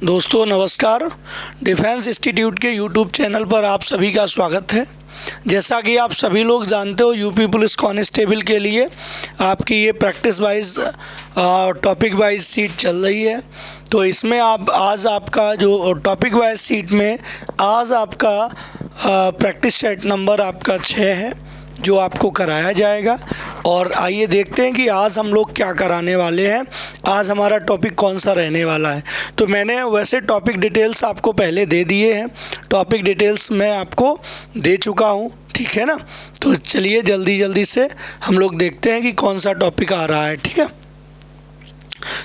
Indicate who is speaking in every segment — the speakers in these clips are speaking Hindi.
Speaker 1: दोस्तों नमस्कार। डिफेंस इंस्टीट्यूट के यूट्यूब चैनल पर आप सभी का स्वागत है। जैसा कि आप सभी लोग जानते हो, यूपी पुलिस कांस्टेबल के लिए आपकी ये practice wise topic wise seat चल रही है। तो इसमें आज आपका जो टॉपिक वाइज सीट में आज आपका प्रैक्टिस सेट नंबर आपका 6 है जो आपको कराया जाएगा। और आइए देखते हैं कि आज हम लोग क्या कराने वाले हैं, आज हमारा टॉपिक कौन सा रहने वाला है। तो मैंने वैसे टॉपिक डिटेल्स आपको पहले दे दिए हैं, टॉपिक डिटेल्स मैं आपको दे चुका हूँ, ठीक है ना। तो चलिए जल्दी से हम लोग देखते हैं कि कौन सा टॉपिक आ रहा है, ठीक है।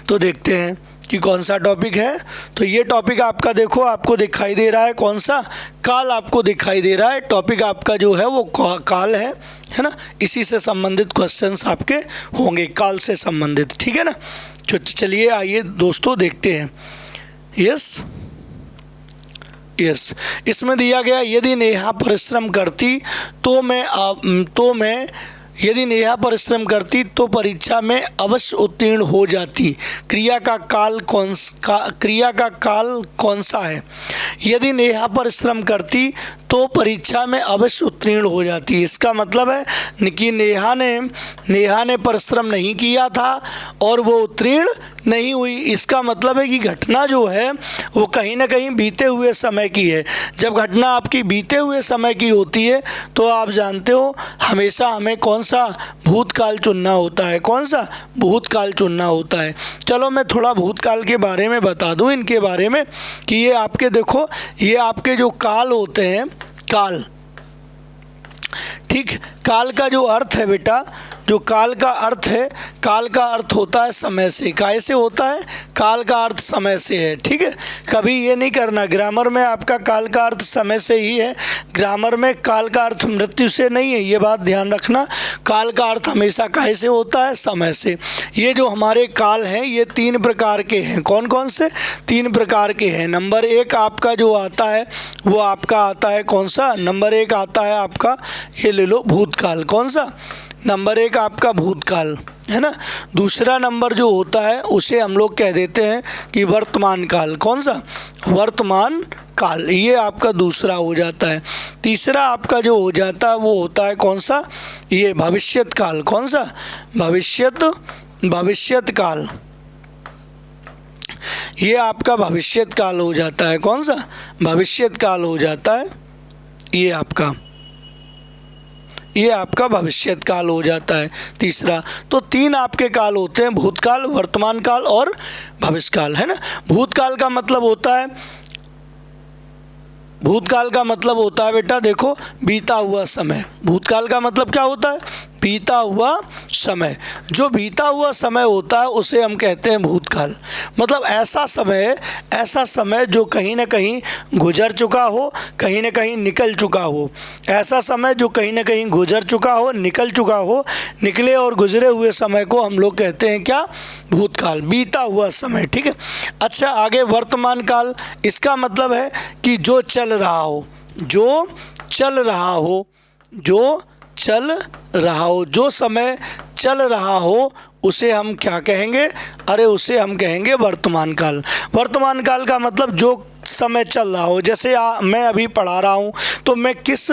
Speaker 1: तो देखते हैं कि कौन सा टॉपिक है। तो ये टॉपिक आपका देखो, आपको दिखाई दे रहा है कौन सा, काल आपको दिखाई दे रहा है। टॉपिक आपका जो है वो काल है ना। इसी से संबंधित क्वेश्चंस आपके होंगे, काल से संबंधित, ठीक है ना। तो चलिए आइए दोस्तों देखते हैं। यस, इसमें दिया गया, यदि नेहा परिश्रम करती यदि नेहा परिश्रम करती तो परीक्षा में अवश्य उत्तीर्ण हो जाती। क्रिया का काल कौन सा है। यदि नेहा परिश्रम करती तो परीक्षा में अवश्य उत्तीर्ण हो जाती। इसका मतलब है कि नेहा ने परिश्रम नहीं किया था और वो उत्तीर्ण नहीं हुई। इसका मतलब है कि घटना जो है वो कहीं ना कहीं बीते हुए समय की है। जब घटना आपकी बीते हुए समय की होती है तो आप जानते हो हमेशा हमें कौन सा भूतकाल चुनना होता है, कौन सा भूतकाल चुनना होता है। चलो मैं थोड़ा भूतकाल के बारे में बता दूं, इनके बारे में कि ये आपके देखो, ये आपके जो काल होते हैं, काल, ठीक। काल का जो अर्थ है बेटा, जो काल का अर्थ है, काल का अर्थ होता है समय से। कैसे होता है? काल का अर्थ समय से है, ठीक है। कभी ये नहीं करना, ग्रामर में आपका काल का अर्थ समय से ही है, ग्रामर में काल का अर्थ मृत्यु से नहीं है, ये बात ध्यान रखना। काल का अर्थ हमेशा कैसे होता है? समय से। ये जो हमारे काल हैं ये 3 प्रकार के हैं। कौन कौन से? 3 प्रकार के हैं। नंबर 1 आपका जो आता है वो आपका आता है कौन सा? नंबर 1 आता है आपका, ये ले लो, भूतकाल। कौन सा? नंबर 1 आपका भूतकाल है ना। दूसरा नंबर जो होता है उसे हम लोग कह देते हैं कि वर्तमान काल। कौन सा? वर्तमान काल, ये आपका दूसरा हो जाता है। तीसरा आपका जो हो जाता है वो होता है कौन सा? ये भविष्यत काल। कौन सा? भविष्यत काल, ये आपका भविष्यत काल हो जाता है। कौन सा? भविष्यत काल हो जाता है ये आपका भविष्यत काल हो जाता है तीसरा। तो 3 आपके काल होते हैं, भूतकाल, वर्तमान काल और भविष्य काल, है ना। भूतकाल का मतलब होता है बेटा देखो, बीता हुआ समय। भूतकाल का मतलब क्या होता है? बीता हुआ समय। जो बीता हुआ समय होता है उसे हम कहते हैं भूतकाल। मतलब ऐसा समय जो कहीं ना कहीं गुजर चुका हो, कहीं ना कहीं निकल चुका हो। ऐसा समय जो कहीं ना कहीं गुजर चुका हो, निकल चुका हो। निकले और गुजरे हुए समय को हम लोग कहते हैं क्या? भूतकाल, बीता हुआ समय, ठीक है। अच्छा, आगे वर्तमान काल, इसका मतलब है कि जो चल रहा हो, जो समय चल रहा हो उसे हम क्या कहेंगे? अरे उसे हम कहेंगे वर्तमान काल। वर्तमान काल का मतलब जो समय चल रहा हो। जैसे मैं अभी पढ़ा रहा हूँ तो मैं किस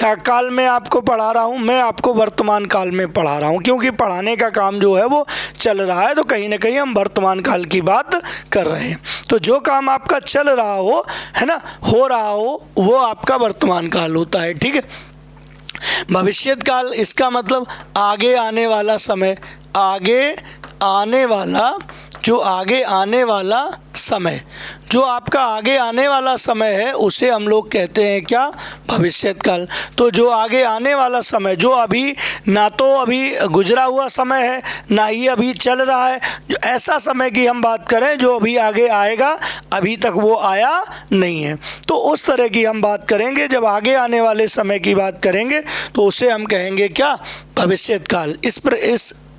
Speaker 1: काल में आपको पढ़ा रहा हूँ? मैं आपको वर्तमान काल में पढ़ा रहा हूँ, क्योंकि पढ़ाने का काम जो है वो चल रहा है। तो कहीं ना कहीं हम वर्तमान काल की बात कर रहे हैं। तो जो काम आपका चल रहा हो, है ना, हो रहा हो, वो आपका वर्तमान काल होता है, ठीक है। भविष्यत काल, इसका मतलब आगे आने वाला समय, जो आगे आने वाला समय है उसे हम लोग कहते हैं क्या? भविष्यत काल। तो जो आगे आने वाला समय, जो अभी ना तो अभी गुजरा हुआ समय है ना ही अभी चल रहा है, जो ऐसा समय की हम बात करें जो अभी आगे आएगा, अभी तक वो आया नहीं है, तो उस तरह की हम बात करेंगे। जब आगे आने वाले समय की बात करेंगे तो उसे हम कहेंगे क्या? भविष्यत काल।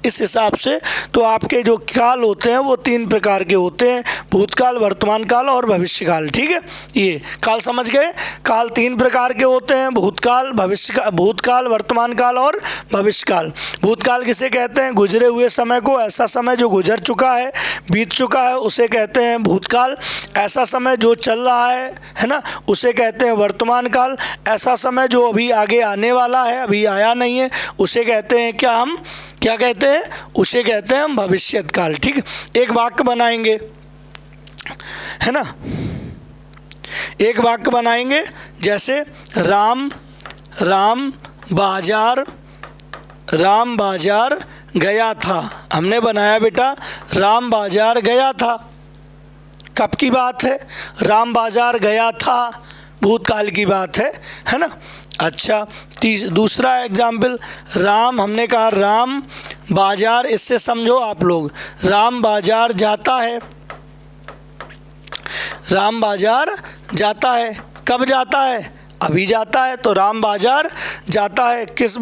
Speaker 1: इस हिसाब से तो आपके जो काल होते हैं वो 3 प्रकार के होते हैं, भूतकाल, वर्तमान काल और भविष्यकाल। ठीक है, ये काल समझ गए। काल 3 प्रकार के होते हैं, भूतकाल, भूतकाल, वर्तमान काल और भविष्यकाल। भूतकाल किसे कहते हैं? गुजरे हुए समय को, ऐसा समय जो गुजर चुका है, बीत चुका है, उसे कहते हैं भूतकाल। ऐसा समय जो चल रहा है ना, उसे कहते हैं वर्तमान काल। ऐसा समय जो अभी आगे आने वाला है, अभी आया नहीं है, उसे कहते हैं क्या कहते हैं? उसे कहते हैं हम भविष्यत काल। ठीक, एक वाक्य बनाएंगे, है ना, एक वाक्य बनाएंगे जैसे राम बाजार गया था। हमने बनाया बेटा राम बाजार गया था, कब की बात है? राम बाजार गया था, भूतकाल की बात है ना। अच्छा, दूसरा एग्जाम्पल, हमने कहा राम बाजार, इससे समझो आप लोग, राम बाजार जाता है, राम बाजार जाता है, कब जाता है? अभी जाता है, तो राम बाजार जाता है। किस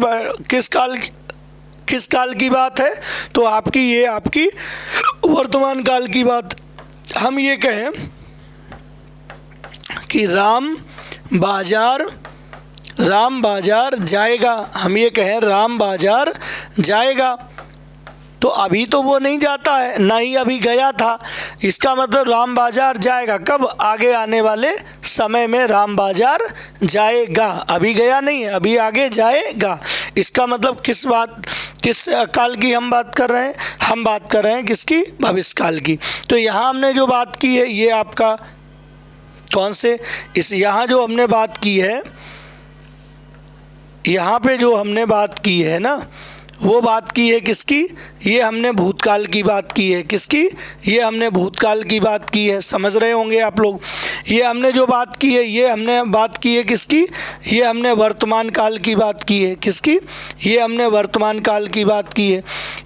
Speaker 1: काल की बात है? तो आपकी वर्तमान काल की बात। हम ये कहें कि राम बाजार जाएगा, हम ये कहें राम बाजार जाएगा, तो अभी तो वो नहीं जाता है, ना ही अभी गया था। इसका मतलब राम बाजार जाएगा कब? आगे आने वाले समय में राम बाजार जाएगा, अभी गया नहीं है, अभी आगे जाएगा। इसका मतलब किस काल की हम बात कर रहे हैं? हम बात कर रहे हैं किसकी? भविष्य काल की। तो यहाँ हमने जो बात की है, ये आपका कौन से यहाँ जो हमने बात की है, यहाँ पे जो हमने बात की है ना, वो बात की है किसकी? ये हमने भूतकाल की बात की है। किसकी? ये हमने भूतकाल की बात की है, समझ रहे होंगे आप लोग। ये हमने जो बात की है, ये हमने बात की है किसकी? ये हमने वर्तमान काल की बात की है। किसकी? ये हमने वर्तमान काल की बात की है।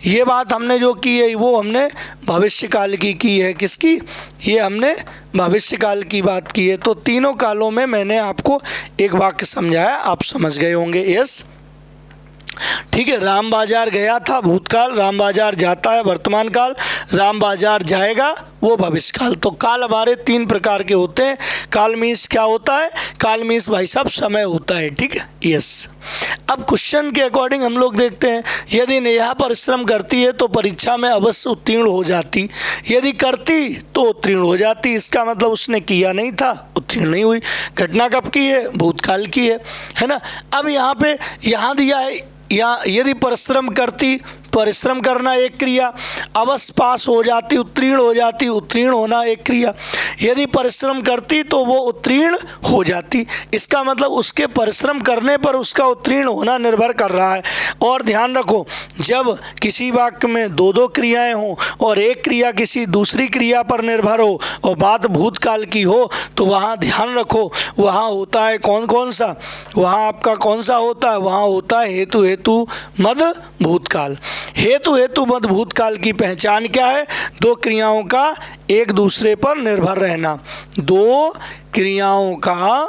Speaker 1: ये बात हमने जो की है, वो हमने भविष्य काल की है। किसकी? ये हमने भविष्य काल की बात की है। तो तीनों कालों में मैंने आपको एक वाक्य समझाया, आप समझ गए होंगे। यस, ठीक है। राम बाजार गया था, भूतकाल। राम बाजार जाता है, वर्तमान काल। राम बाजार जाएगा, वो भविष्य काल। तो काल हमारे 3 प्रकार के होते हैं। काल मीन्स क्या होता है? काल मीन्स भाई साहब समय होता है। ठीक है, यस। अब क्वेश्चन के अकॉर्डिंग हम लोग देखते हैं, यदि नेहा परिश्रम करती है तो परीक्षा में अवश्य उत्तीर्ण हो जाती, यदि करती तो उत्तीर्ण हो जाती। इसका मतलब उसने किया नहीं था, उत्तीर्ण नहीं हुई। घटना कब की है? भूतकाल की है ना। अब यहाँ दिया है, या यदि परिश्रम करती, परिश्रम करना एक क्रिया, अवश्य पास हो जाती, उत्तीर्ण हो जाती, उत्तीर्ण होना एक क्रिया। यदि परिश्रम करती तो वो उत्तीर्ण हो जाती। इसका मतलब उसके परिश्रम करने पर उसका उत्तीर्ण होना निर्भर कर रहा है। और ध्यान रखो, जब किसी वाक्य में 2 क्रियाएं हों और एक क्रिया किसी दूसरी क्रिया पर निर्भर हो और बात भूतकाल की हो, तो वहाँ ध्यान रखो, वहाँ होता है कौन सा? वहाँ आपका कौन सा होता है? वहाँ होता है हेतु मद भूतकाल। हेतु मद भूतकाल की पहचान क्या है? 2 क्रियाओं का एक दूसरे पर निर्भर रहना। 2 क्रियाओं का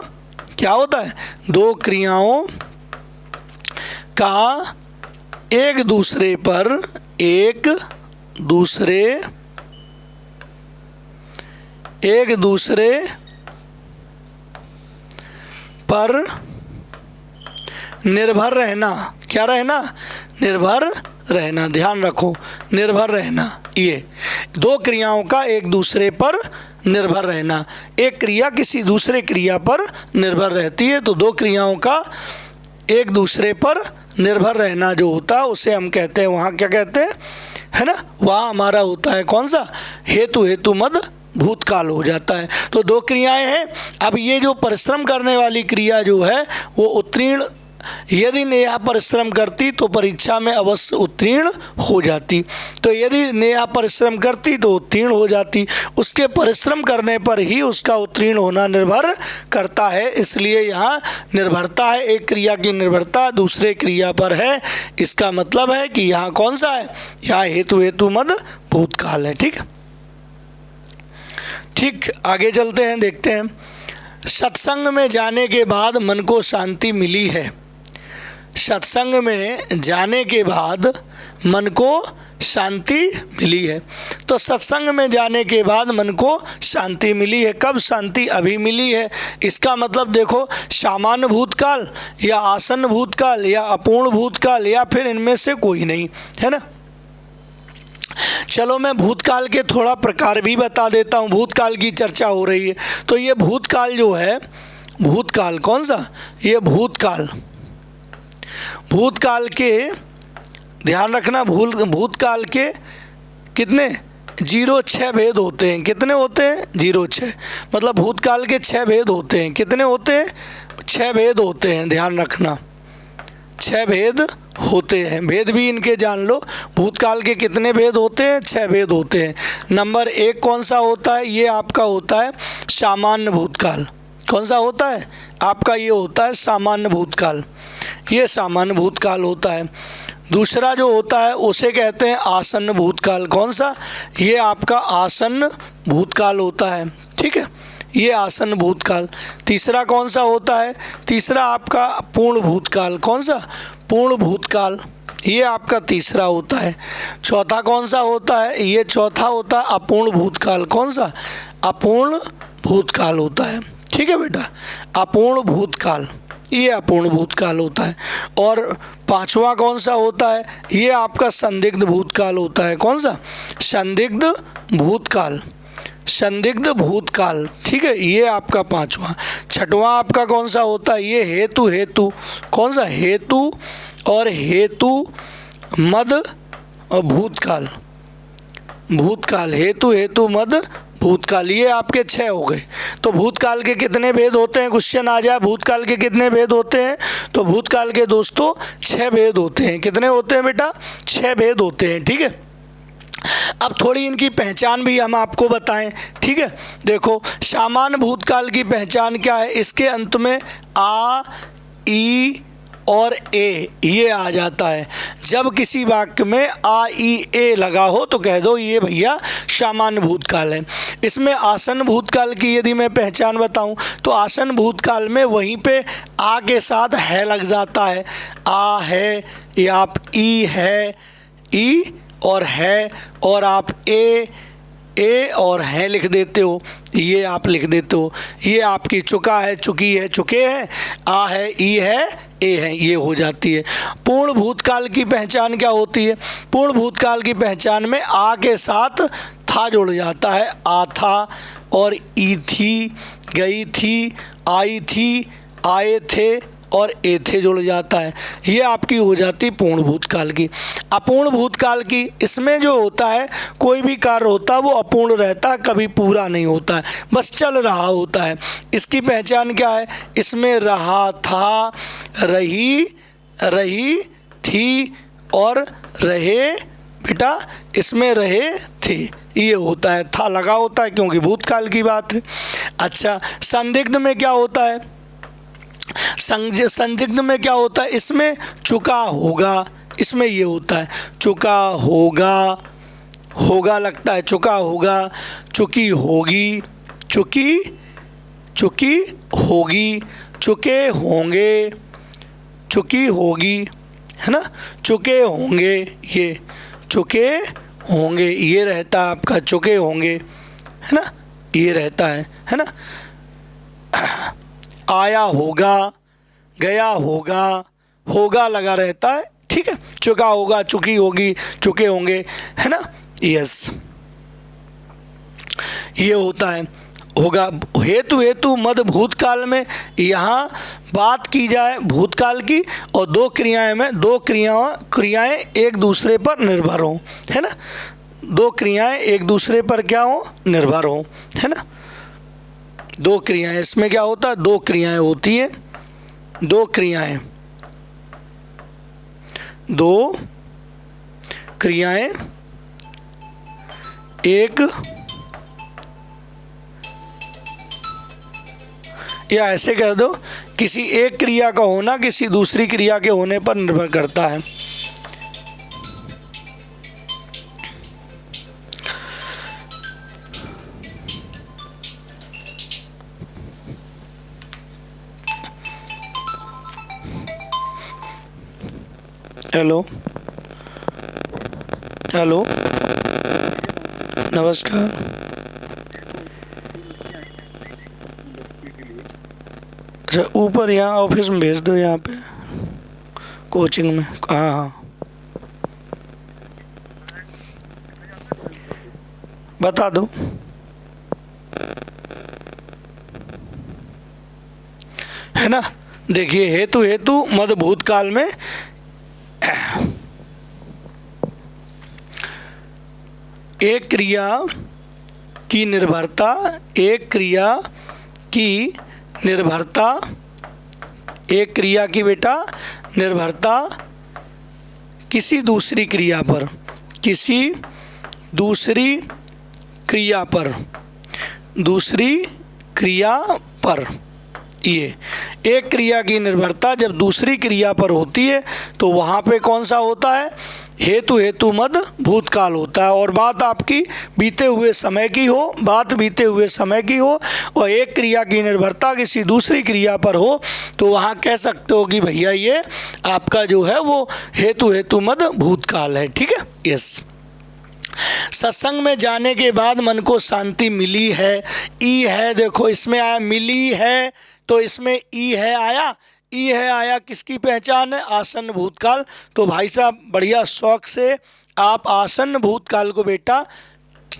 Speaker 1: क्या होता है? 2 क्रियाओं का एक दूसरे पर निर्भर रहना। क्या रहना? निर्भर रहना। ध्यान रखो, निर्भर रहना। ये 2 क्रियाओं का एक दूसरे पर निर्भर रहना। एक क्रिया किसी दूसरे क्रिया पर निर्भर रहती है, तो 2 क्रियाओं का एक दूसरे पर निर्भर रहना जो होता है, उसे हम कहते हैं, वहाँ क्या कहते हैं, है ना, वहाँ हमारा होता है कौन सा? हेतु मद भूतकाल हो जाता है। तो 2 क्रियाएं हैं। अब ये जो परिश्रम करने वाली क्रिया जो है, वो उत्तीर्ण, यदि नेहा परिश्रम करती तो परीक्षा में अवश्य उत्तीर्ण हो जाती। तो यदि नेहा परिश्रम करती तो उत्तीर्ण हो जाती। उसके परिश्रम करने पर ही उसका उत्तीर्ण होना निर्भर करता है। इसलिए यहाँ निर्भरता है, एक क्रिया की निर्भरता दूसरे क्रिया पर है। इसका मतलब है कि यहाँ कौन सा है? यहाँ हेतु मद भूतकाल है। ठीक, आगे चलते हैं, देखते हैं। सत्संग में जाने के बाद मन को शांति मिली है। सत्संग में जाने के बाद मन को शांति मिली है। तो सत्संग में जाने के बाद मन को शांति मिली है। कब शांति? अभी मिली है। इसका मतलब देखो, सामान्य भूतकाल या आसन्न भूतकाल या अपूर्ण भूतकाल या फिर इनमें से कोई नहीं, है ना। चलो मैं भूतकाल के थोड़ा प्रकार भी बता देता हूँ। भूतकाल की चर्चा हो रही है तो ये भूतकाल जो है, भूतकाल कौन सा? ये भूतकाल के ध्यान रखना, भूतकाल के कितने 06 भेद होते हैं। कितने होते हैं? 06। मतलब भूतकाल के 6 भेद होते हैं। कितने होते हैं? 6 भेद होते हैं। ध्यान रखना, 6 भेद होते हैं। भेद भी इनके जान लो। भूतकाल के कितने भेद होते हैं? 6 भेद होते हैं। नंबर 1 कौन सा होता है? ये आपका होता है सामान्य भूतकाल। कौन सा होता है आपका? ये होता है सामान्य भूतकाल। ये सामान्य भूतकाल होता है। दूसरा जो होता है उसे कहते हैं आसन्न भूतकाल। कौन सा? ये आपका आसन्न भूतकाल होता है। ठीक है, ये आसन्न भूतकाल। तीसरा कौन सा होता है? तीसरा आपका पूर्ण भूतकाल। कौन सा? पूर्ण भूतकाल। ये आपका तीसरा होता है। चौथा कौन सा होता है? ये चौथा होता है अपूर्ण भूतकाल। कौन सा? अपूर्ण भूतकाल होता है। ठीक है बेटा, अपूर्ण भूतकाल, ये अपूर्ण भूतकाल होता है। और पांचवा कौन सा होता है? ये आपका संदिग्ध भूतकाल होता है। कौन सा? संदिग्ध भूतकाल। संदिग्ध भूतकाल। ठीक है, ये आपका पांचवा। छठवां आपका कौन सा होता है? ये हेतु। कौन सा? हेतु और हेतु मद भूतकाल। भूतकाल, हेतु मद भूतकाल। ये आपके 6 हो गए। तो भूतकाल के कितने भेद होते हैं? क्वेश्चन आ जाए, भूतकाल के कितने भेद होते हैं? तो भूतकाल के दोस्तों 6 भेद होते हैं। कितने होते हैं बेटा? 6 भेद होते हैं। ठीक है, अब थोड़ी इनकी पहचान भी हम आपको बताएं। ठीक है, देखो सामान्य भूतकाल की पहचान क्या है? इसके अंत में आ, ई और ए ये आ जाता है। जब किसी वाक्य में आ, ई, ए लगा हो तो कह दो ये भैया सामान्य भूतकाल है। इसमें आसन्न भूतकाल की यदि मैं पहचान बताऊं तो आसन्न भूतकाल में वहीं पे आ के साथ है लग जाता है। आ है, या आप ई है, ई और है, और आप ए और है लिख देते हो, ये आप लिख देते हो। ये आपकी चुका है, चुकी है, चुके हैं, आ है, ई है, ए है, ये हो जाती है। पूर्ण भूतकाल की पहचान क्या होती है? पूर्ण भूतकाल की पहचान में आ के साथ था जुड़ जाता है। आ था और ई थी, गई थी, आई थी, आए थे और ए थे जुड़ जाता है। ये आपकी हो जाती पूर्ण भूतकाल की। अपूर्ण भूतकाल की, इसमें जो होता है कोई भी कार्य होता है वो अपूर्ण रहता है, कभी पूरा नहीं होता है, बस चल रहा होता है। इसकी पहचान क्या है? इसमें रहा था, रही, रही थी और रहे बेटा, इसमें रहे थे, ये होता है। था लगा होता है क्योंकि भूतकाल की बात है। अच्छा, संदिग्ध में क्या होता है? संदिग्ध में क्या होता है? इसमें चुका होगा, इसमें ये होता है चुका होगा, होगा लगता है, चुका होगा, चुकी होगी, चुकी होगी, चुके होंगे, चुकी होगी, है ना, चुके होंगे, ये चुके होंगे, ये रहता है आपका चुके होंगे, है ना, ये रहता है ना। आया होगा, गया होगा, होगा लगा रहता है। ठीक है, चुका होगा, चुकी होगी, चुके होंगे, है ना, यस, ये होता है। होगा हेतु मद भूतकाल में यहाँ बात की जाए भूतकाल की, और दो क्रियाएं में दो क्रियाएं एक दूसरे पर निर्भर हों, है ना, दो क्रियाएं एक दूसरे पर क्या हो? निर्भर हों, है ना। दो क्रियाएं, इसमें क्या होता है? दो क्रियाएं होती हैं, दो क्रियाएं एक, या ऐसे कह दो किसी एक क्रिया का होना किसी दूसरी क्रिया के होने पर निर्भर करता है। हेलो हेलो, नमस्कार। अच्छा, ऊपर यहाँ ऑफिस में भेज दो, यहाँ पे कोचिंग में। हाँ हाँ, बता दो। है ना, देखिए हेतु हेतु मद भूतकाल में एक क्रिया की निर्भरता, एक क्रिया की निर्भरता, एक क्रिया की बेटा निर्भरता किसी दूसरी क्रिया पर, किसी दूसरी क्रिया पर, दूसरी क्रिया पर। ये एक क्रिया की निर्भरता जब दूसरी क्रिया पर होती है तो वहाँ पे कौन सा होता है? हेतु हेतु मद भूतकाल होता है। और बात आपकी बीते हुए समय की हो, बात बीते हुए समय की हो और एक क्रिया की निर्भरता किसी दूसरी क्रिया पर हो तो वहाँ कह सकते हो कि भैया ये आपका जो है वो हेतु हेतु मद भूतकाल है। ठीक है, यस। सत्संग में जाने के बाद मन को शांति मिली है, ई है, देखो इसमें आया मिली है तो इसमें ई है आया, ई है आया, किसकी पहचान है? आसन्न भूतकाल। तो भाई साहब बढ़िया शौक से आप आसन्न भूतकाल को बेटा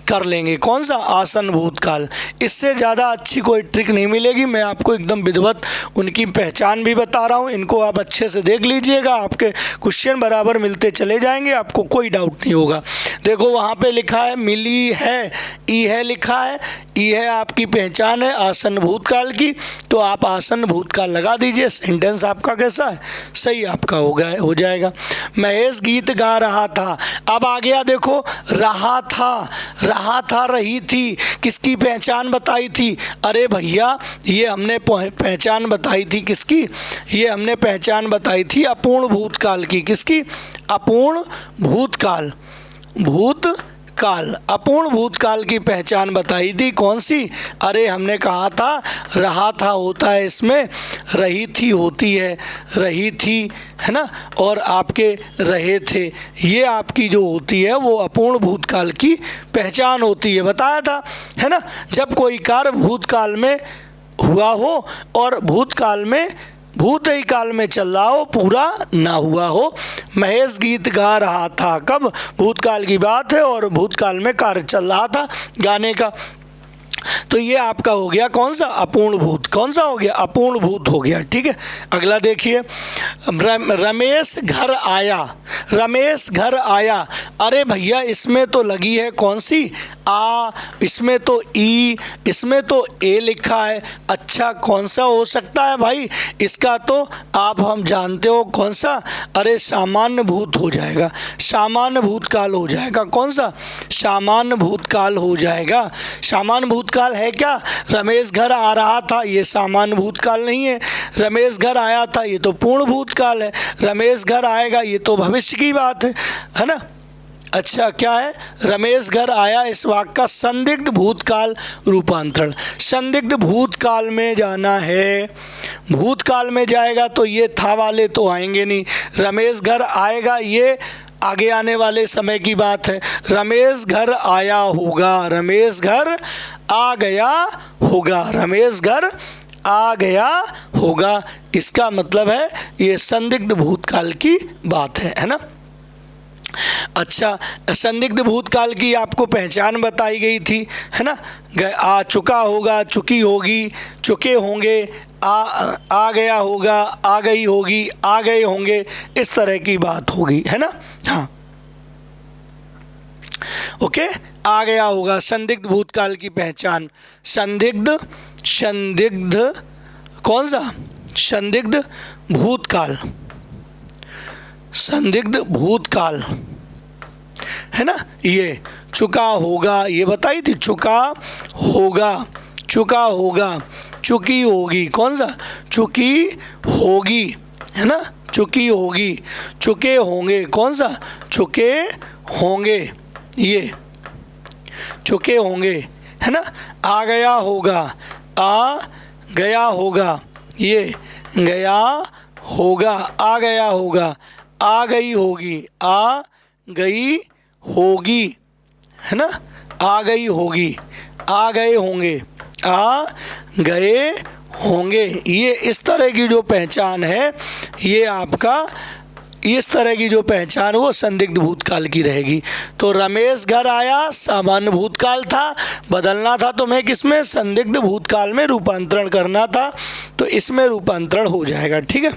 Speaker 1: कर लेंगे। कौन सा? आसन्न भूतकाल। इससे ज़्यादा अच्छी कोई ट्रिक नहीं मिलेगी। मैं आपको एकदम विधिवत उनकी पहचान भी बता रहा हूँ, इनको आप अच्छे से देख लीजिएगा, आपके क्वेश्चन बराबर मिलते चले जाएंगे, आपको कोई डाउट नहीं होगा। देखो वहाँ पे लिखा है मिली है, ई है लिखा है, ई है आपकी पहचान है आसन्न भूतकाल की, तो आप आसन्न भूतकाल लगा दीजिए। सेंटेंस आपका कैसा है? सही आपका हो जाएगा। महेश गीत गा रहा था, अब आ गया देखो रहा था, रही थी, किसकी पहचान बताई थी? अरे भैया ये हमने पहचान बताई थी किसकी? ये हमने पहचान बताई थी अपूर्ण भूतकाल की। किसकी? अपूर्ण भूतकाल, भूतकाल, अपूर्ण भूतकाल की पहचान बताई थी। कौन सी? अरे हमने कहा था रहा था होता है इसमें, रही थी होती है, रही थी, है ना, और आपके रहे थे, ये आपकी जो होती है वो अपूर्ण भूतकाल की पहचान होती है। बताया था, है ना। जब कोई कार्य भूतकाल में हुआ हो और भूतकाल में भूत ही काल में चल रहा हो, पूरा ना हुआ हो। महेश गीत गा रहा था, कब? भूतकाल की बात है और भूतकाल में कार्य चल रहा था गाने का। तो ये आपका हो गया कौन सा? अपूर्ण भूत। कौन सा हो गया? अपूर्ण भूत हो गया। ठीक है, अगला देखिए, रमेश घर आया, रमेश घर आया। अरे भैया इसमें तो लगी है कौन सी? आ, इसमें तो ई, इसमें तो ए लिखा है। अच्छा कौन सा हो सकता है भाई? इसका तो आप हम जानते हो कौन सा? अरे सामान्य भूत हो जाएगा, सामान्य भूतकाल हो जाएगा। कौन सा? सामान्य भूतकाल हो जाएगा। सामान्य भूतकाल है क्या? रमेश घर आ रहा था, ये सामान्य भूतकाल नहीं है। रमेश घर आया था, ये तो पूर्ण भूतकाल है। रमेश घर आएगा, ये तो भविष्य की बात है ना। अच्छा क्या है? रमेश घर आया, इस वाक्य का संदिग्ध भूतकाल रूपांतरण। संदिग्ध भूतकाल में जाना है, भूतकाल में जाएगा तो ये था वाले तो आएंगे नहीं। रमेश घर आएगा, ये आगे आने वाले समय की बात है। रमेश घर आया होगा, रमेश घर आ गया होगा, रमेश घर आ गया होगा, इसका मतलब है ये संदिग्ध भूतकाल की बात है ना। अच्छा, संदिग्ध भूतकाल की आपको पहचान बताई गई थी, है ना। आ चुका होगा, चुकी होगी, चुके होंगे, आ गया होगा, आ गई होगी, आ गए होंगे, इस तरह की बात होगी, है ना। हाँ ओके, आ गया होगा, संदिग्ध भूतकाल की पहचान। संदिग्ध, संदिग्ध कौन सा? संदिग्ध भूतकाल, संदिग्ध भूतकाल, है ना। ये चुका होगा, ये बताई थी, चुका होगा, चुका होगा, चुकी होगी, कौन सा? चुकी होगी, है ना, चुकी होगी, चुके होंगे, कौन सा? चुके होंगे, ये चुके होंगे, है ना। आ गया होगा, आ गया होगा, ये गया होगा, आ गया होगा, आ गई होगी, आ गई होगी, है ना, आ गई होगी, आ गए होंगे, आ गए होंगे। ये इस तरह की जो पहचान है, ये आपका इस तरह की जो पहचान वो संदिग्ध भूतकाल की रहेगी। तो रमेश घर आया सामान्य भूतकाल था, बदलना था तुम्हें किसमें, संदिग्ध भूतकाल में रूपांतरण करना था, तो इसमें रूपांतरण हो जाएगा। ठीक है,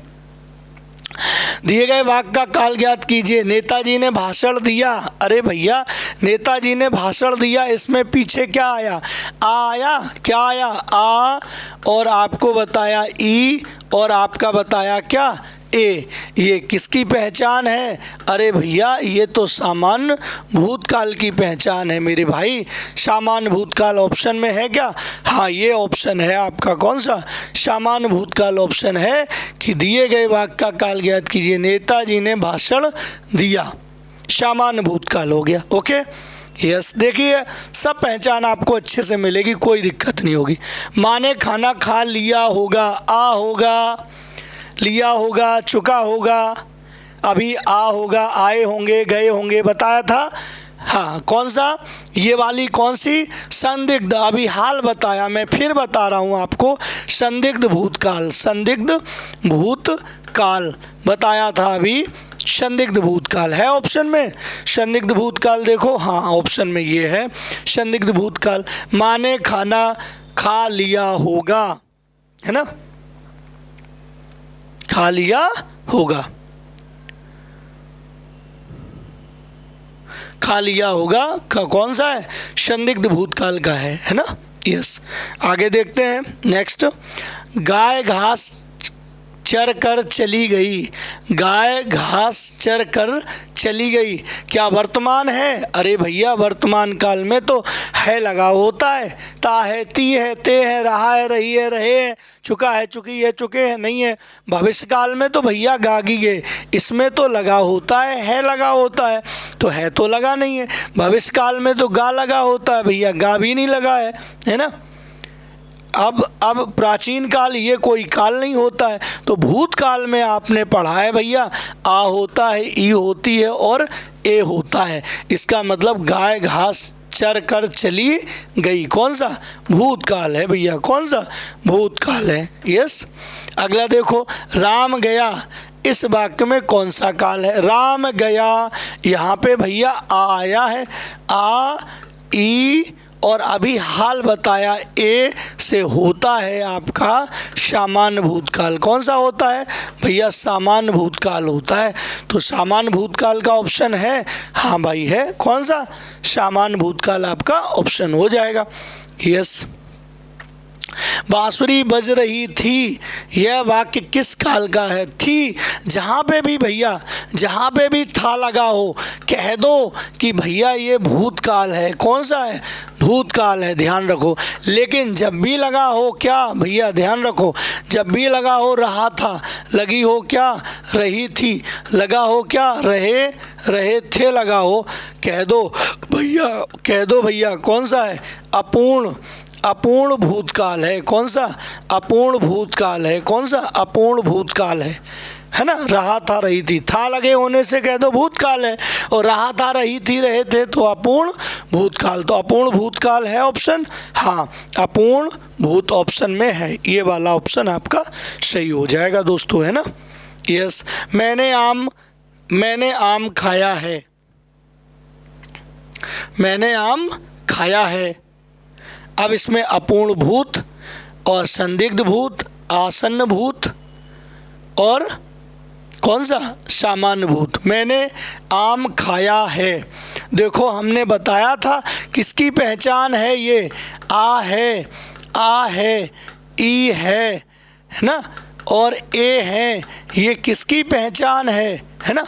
Speaker 1: दिए गए वाक्य का काल ज्ञात कीजिए। नेताजी ने भाषण दिया, अरे भैया नेताजी ने भाषण दिया, इसमें पीछे क्या आया, आ आया, क्या आया, आ, और आपको बताया ई, और आपका बताया क्या, ए। ये किसकी पहचान है, अरे भैया ये तो सामान्य भूतकाल की पहचान है मेरे भाई। सामान्य भूतकाल ऑप्शन में है क्या, हाँ ये ऑप्शन है आपका, कौन सा, सामान्य भूतकाल ऑप्शन है कि दिए गए वाक्य का काल ज्ञात कीजिए। नेताजी ने भाषण दिया, सामान्य भूतकाल हो गया। ओके यस, देखिए सब पहचान आपको अच्छे से मिलेगी, कोई दिक्कत नहीं होगी। माँ ने खाना खा लिया होगा, आ होगा, लिया होगा, चुका होगा, अभी आ होगा, आए होंगे, गए होंगे, बताया था। हाँ कौन सा, ये वाली कौन सी, संदिग्ध, अभी हाल बताया, मैं फिर बता रहा हूँ आपको, संदिग्ध भूतकाल, संदिग्ध भूतकाल बताया था अभी, संदिग्ध भूतकाल है ऑप्शन में। संदिग्ध भूतकाल देखो, हाँ ऑप्शन में ये है संदिग्ध भूतकाल। माँ ने खाना खा लिया होगा, है ना, खा लिया होगा, खा लिया होगा का कौन सा है, संदिग्ध भूतकाल का है ना। यस, आगे देखते हैं नेक्स्ट। गाय घास चर कर चली गई, गाय घास चर कर चली गई, क्या वर्तमान है, अरे भैया वर्तमान काल में तो है लगा होता है, ता है, ती है, ते है, रहा है, रही है, रहे हैं, चुका है, चुकी है, चुके हैं, नहीं है। भविष्य काल में तो भैया गागी गए, इसमें तो लगा होता है लगा होता है, तो है तो लगा नहीं है। भविष्य काल में तो गा लगा होता है भैया, गा भी नहीं लगा है ना। अब प्राचीन काल ये कोई काल नहीं होता है, तो भूतकाल में आपने पढ़ा है भैया, आ होता है, ई होती है और ए होता है। इसका मतलब गाय घास चर कर चली गई, कौन सा भूतकाल है भैया, कौन सा भूतकाल है। यस, अगला देखो, राम गया, इस वाक्य में कौन सा काल है, राम गया, यहाँ पे भैया आ आया है, आ, ई, और अभी हाल बताया ए से होता है आपका सामान्य भूतकाल। कौन सा होता है भैया, सामान्य भूतकाल होता है। तो सामान्य भूतकाल का ऑप्शन है, हाँ भाई है, कौन सा, सामान्य भूतकाल आपका ऑप्शन हो जाएगा। यस, बांसुरी बज रही थी, यह वाक्य किस काल का है, थी, जहाँ पे भी भैया, जहाँ पे भी था लगा हो, कह दो कि भैया ये भूतकाल है, कौन सा है, भूतकाल है, ध्यान रखो। लेकिन जब भी लगा हो क्या भैया, ध्यान रखो, जब भी लगा हो रहा था, लगी हो क्या, रही थी, लगा हो क्या, रहे, रहे थे, लगा हो, कह दो भैया, कह दो भैया कौन सा है, अपूर्ण, अपूर्ण भूतकाल है, कौन सा, अपूर्ण भूतकाल है, कौन सा, अपूर्ण भूतकाल है ना। रहा था, रही थी, था लगे होने से कह दो भूतकाल है, और रहा था, रही थी, रहे थे, तो अपूर्ण भूतकाल। तो अपूर्ण भूतकाल है ऑप्शन, हाँ अपूर्ण भूत ऑप्शन में है, ये वाला ऑप्शन आपका सही हो जाएगा दोस्तों, है ना। यस, मैंने आम खाया है, मैंने आम खाया है। अब इसमें अपूर्ण भूत और संदिग्ध भूत, आसन्न भूत और कौन सा, सामान्य भूत। मैंने आम खाया है, देखो हमने बताया था किसकी पहचान है ये, आ है, ई है ना, और ए है, ये किसकी पहचान है ना।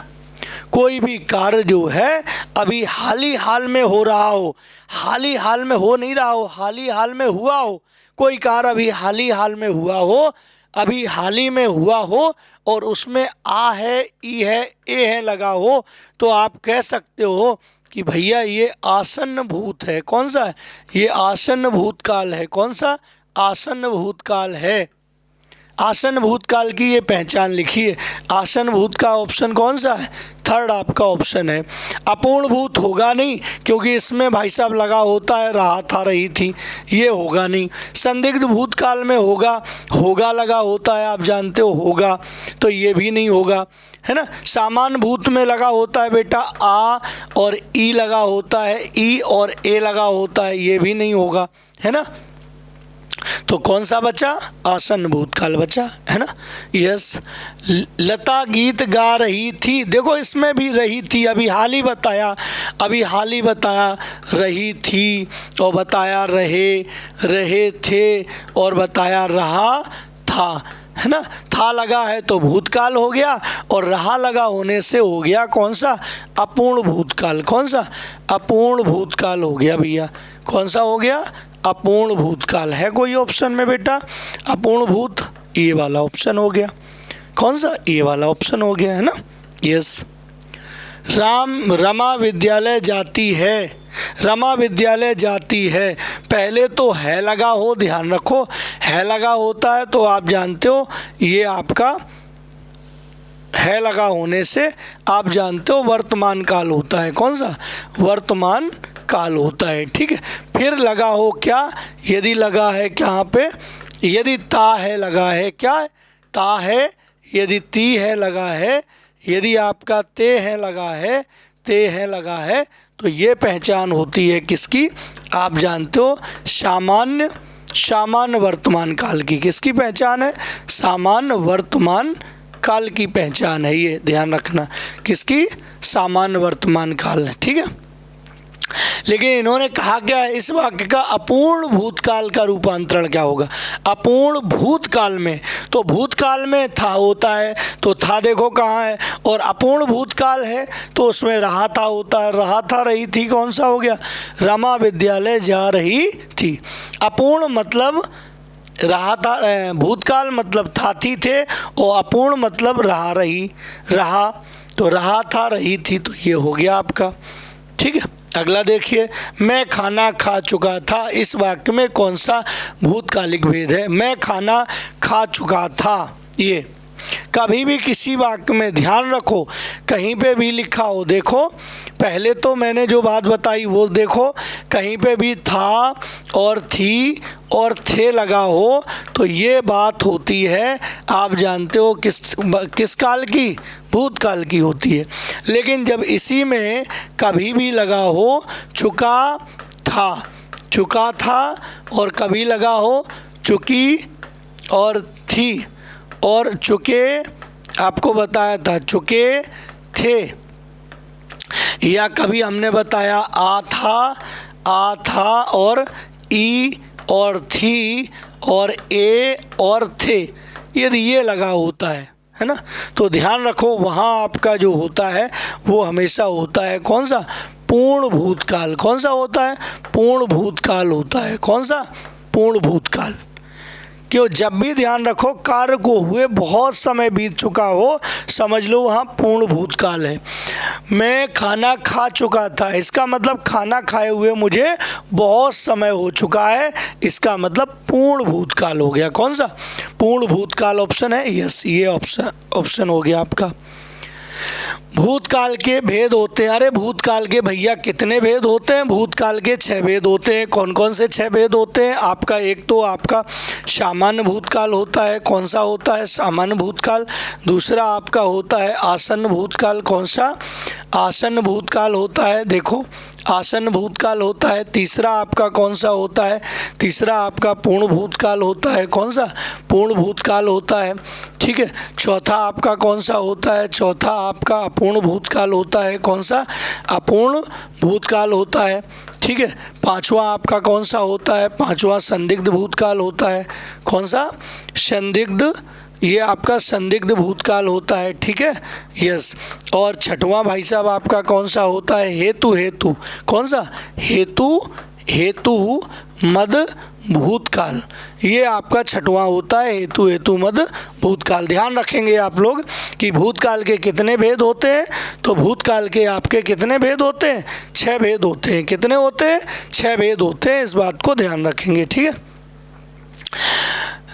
Speaker 1: कोई भी कार्य जो है अभी हाल ही हाल में हो रहा हो, हाल ही हाल में हो नहीं रहा हो, हाल ही हाल में हुआ हो, कोई कार्य अभी हाल ही हाल में हुआ हो, अभी हाल ही में हुआ हो, और उसमें आ है, ई है, ए है लगा हो, तो आप कह सकते हो कि भैया ये आसन्न भूत है, कौन सा है, ये आसन्न भूतकाल है, कौन सा, आसन्न भूतकाल है। आसन भूतकाल की ये पहचान लिखिए। आसन भूत का ऑप्शन कौन सा है? थर्ड आपका ऑप्शन है। अपूर्ण भूत होगा नहीं, क्योंकि इसमें भाई साहब लगा होता है रहा था रही थी, ये होगा नहीं। संदिग्ध भूतकाल में होगा लगा होता है, आप जानते हो होगा, तो ये भी नहीं होगा, है ना। सामान्य भूत में लगा होता है बेटा आ और ई लगा होता है, ई और ए लगा होता है, ये भी नहीं होगा, है ना। तो कौन सा बचा? आसन भूतकाल बचा, है ना। यस। लता गीत गा रही थी, देखो इसमें भी रही थी, अभी हाल ही बताया रही थी, और बताया रहे थे, और बताया रहा था, है ना। था लगा है तो भूतकाल हो गया, और रहा लगा होने से हो गया कौन सा? अपूर्ण भूतकाल। कौन सा? अपूर्ण भूतकाल हो गया भैया। कौन सा हो गया? अपूर्ण भूतकाल। है कोई ऑप्शन में बेटा अपूर्ण भूत? ये वाला ऑप्शन हो गया। कौन सा? ये वाला ऑप्शन हो गया, है ना। यस। रमा विद्यालय जाती है, रमा विद्यालय जाती है, पहले तो है लगा हो, ध्यान रखो, है लगा होता है तो आप जानते हो ये आपका है लगा होने से आप जानते हो वर्तमान काल होता है। कौन सा? वर्तमान काल होता है, ठीक है। फिर लगा हो क्या? यदि लगा है यहाँ पे, यदि ता है लगा है, क्या है? ता है, यदि ती है लगा है, यदि आपका ते है लगा है, ते है लगा है, तो ये पहचान होती है किसकी? आप जानते हो सामान्य वर्तमान काल की। किसकी पहचान है? सामान्य वर्तमान काल की पहचान है, ये ध्यान रखना। किसकी? सामान्य वर्तमान काल है, ठीक है। लेकिन इन्होंने कहा क्या है इस वाक्य का? अपूर्ण भूतकाल का रूपांतरण क्या होगा? अपूर्ण भूतकाल में, तो भूतकाल में था होता है, तो था देखो कहाँ है, और अपूर्ण भूतकाल है तो उसमें रहा था होता है, रहा था रही थी, कौन सा हो गया? रमा विद्यालय जा रही थी। अपूर्ण मतलब रहा था, भूतकाल मतलब था थी थे, और अपूर्ण मतलब रहा, तो रहा था रही थी, तो ये हो गया आपका, ठीक है। अगला देखिए, मैं खाना खा चुका था, इस वाक्य में कौन सा भूतकालिक भेद है? मैं खाना खा चुका था, ये कभी भी किसी वाक्य में ध्यान रखो, कहीं पे भी लिखा हो, देखो पहले तो मैंने जो बात बताई वो देखो, कहीं पे भी था और थी और थे लगा हो तो ये बात होती है, आप जानते हो किस काल की? भूतकाल की होती है। लेकिन जब इसी में कभी भी लगा हो चुका था और कभी लगा हो चुकी और थी और चुके, आपको बताया था चुके थे, या कभी हमने बताया आ था और ई और थी और ए और थे, यदि ये लगा होता है ना, तो ध्यान रखो वहाँ आपका जो होता है वो हमेशा होता है कौन सा? पूर्ण भूतकाल। कौन सा होता है? पूर्ण भूतकाल होता है। कौन सा? पूर्ण भूतकाल। क्यों? जब भी ध्यान रखो कार्य को हुए बहुत समय बीत चुका हो, समझ लो वहाँ पूर्ण भूतकाल है। मैं खाना खा चुका था, इसका मतलब खाना खाए हुए मुझे बहुत समय हो चुका है, इसका मतलब पूर्ण भूतकाल हो गया। कौन सा? पूर्ण भूतकाल ऑप्शन है। यस, ये ऑप्शन हो गया आपका। भूतकाल के भेद होते हैं। अरे भूतकाल के भैया कितने भेद होते हैं? भूतकाल के 6 भेद होते हैं। कौन कौन से 6 भेद होते हैं? आपका एक तो आपका सामान्य भूतकाल होता है। कौन सा होता है? सामान्य भूतकाल। दूसरा आपका होता है आसन्न भूतकाल। कौन सा? आसन्न भूतकाल होता है, देखो आसन्न भूतकाल होता है। तीसरा आपका कौन सा होता है? तीसरा आपका पूर्ण भूतकाल होता है। कौन सा? पूर्ण भूतकाल होता है। ठीक है। चौथा आपका कौन सा होता है? चौथा आपका अपूर्ण भूतकाल होता है। कौन सा? अपूर्ण भूतकाल होता है। ठीक है। पांचवा आपका कौन सा होता है? पांचवा संदिग्ध भूतकाल होता है। कौन सा? संदिग्ध, ये आपका संदिग्ध भूतकाल होता है। ठीक है। यस। और छठवां भाई साहब आपका कौन सा होता है? हेतु। कौन सा? हेतु मद भूतकाल, ये आपका छठवां होता है। हेतु मद भूतकाल। ध्यान रखेंगे आप लोग कि भूतकाल के कितने भेद होते हैं। तो भूतकाल के आपके कितने भेद होते हैं? 6 भेद होते हैं। कितने होते हैं? 6 भेद होते हैं। इस बात को ध्यान रखेंगे। ठीक है।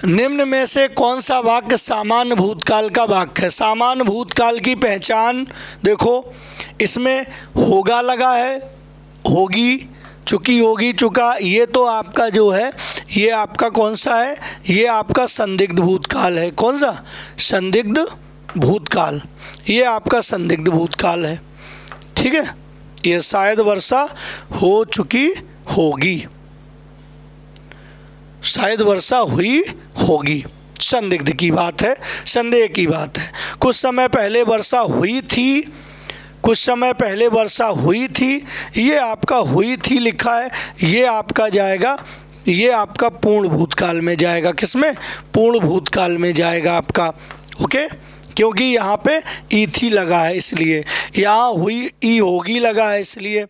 Speaker 1: निम्न में से कौन सा वाक्य सामान्य भूतकाल का वाक्य है? सामान्य भूतकाल की पहचान देखो, इसमें होगा लगा है, होगी, चुकी, होगी, चुका, ये तो आपका जो है ये आपका कौन सा है? ये आपका संदिग्ध भूतकाल है। कौन सा? संदिग्ध भूतकाल। ये आपका संदिग्ध भूतकाल है। ठीक है, ये शायद वर्षा हो चुकी होगी, शायद वर्षा हुई होगी, संदिग्ध की बात है, संदेह की बात है। कुछ समय पहले वर्षा हुई थी, कुछ समय पहले वर्षा हुई थी, ये आपका हुई थी लिखा है, ये आपका जाएगा, ये आपका पूर्ण भूतकाल में जाएगा। किसमें? पूर्ण भूतकाल में जाएगा आपका। ओके, क्योंकि यहाँ पे ई थी लगा है इसलिए, यहाँ हुई ई होगी लगा है इसलिए।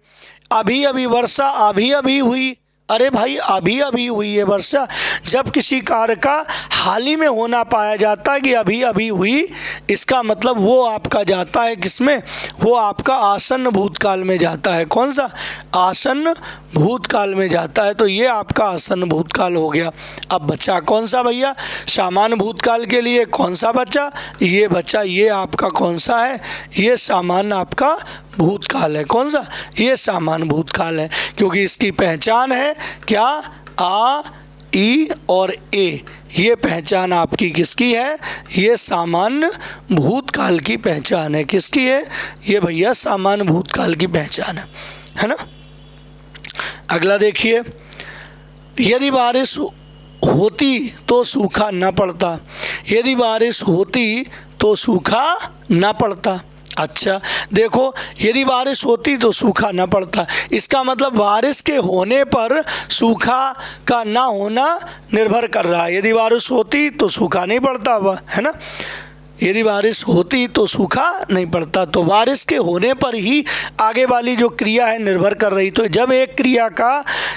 Speaker 1: अभी अभी वर्षा अभी अभी हुई, अरे भाई अभी अभी हुई है वर्षा। जब किसी कार्य का हाल ही में होना पाया जाता है कि अभी अभी हुई, इसका मतलब वो आपका जाता है किसमें? वो आपका आसन्न भूतकाल में जाता है। कौन सा? आसन्न भूतकाल में जाता है। तो ये आपका आसन्न भूतकाल हो गया। अब बचा कौन सा भैया? सामान्य भूतकाल के लिए कौन सा बचा? ये बचा, ये आपका कौन सा है? ये सामान्य आपका भूतकाल है। कौन सा? ये सामान्य भूतकाल है, क्योंकि इसकी पहचान है क्या? आ, ई और ए। ये पहचान आपकी किसकी है? ये सामान्य भूतकाल की पहचान है। किसकी है? ये भैया सामान्य भूतकाल की पहचान है ना। अगला देखिए, यदि बारिश होती तो सूखा न पड़ता, यदि बारिश होती तो सूखा न पड़ता। अच्छा देखो, यदि बारिश होती तो सूखा न पड़ता, इसका मतलब बारिश के होने पर सूखा का ना होना निर्भर कर रहा है। यदि बारिश होती तो सूखा नहीं पड़ता, है ना। यदि बारिश होती तो सूखा नहीं पड़ता, तो बारिश के होने पर ही आगे वाली जो क्रिया है निर्भर कर रही। तो जब एक क्रिया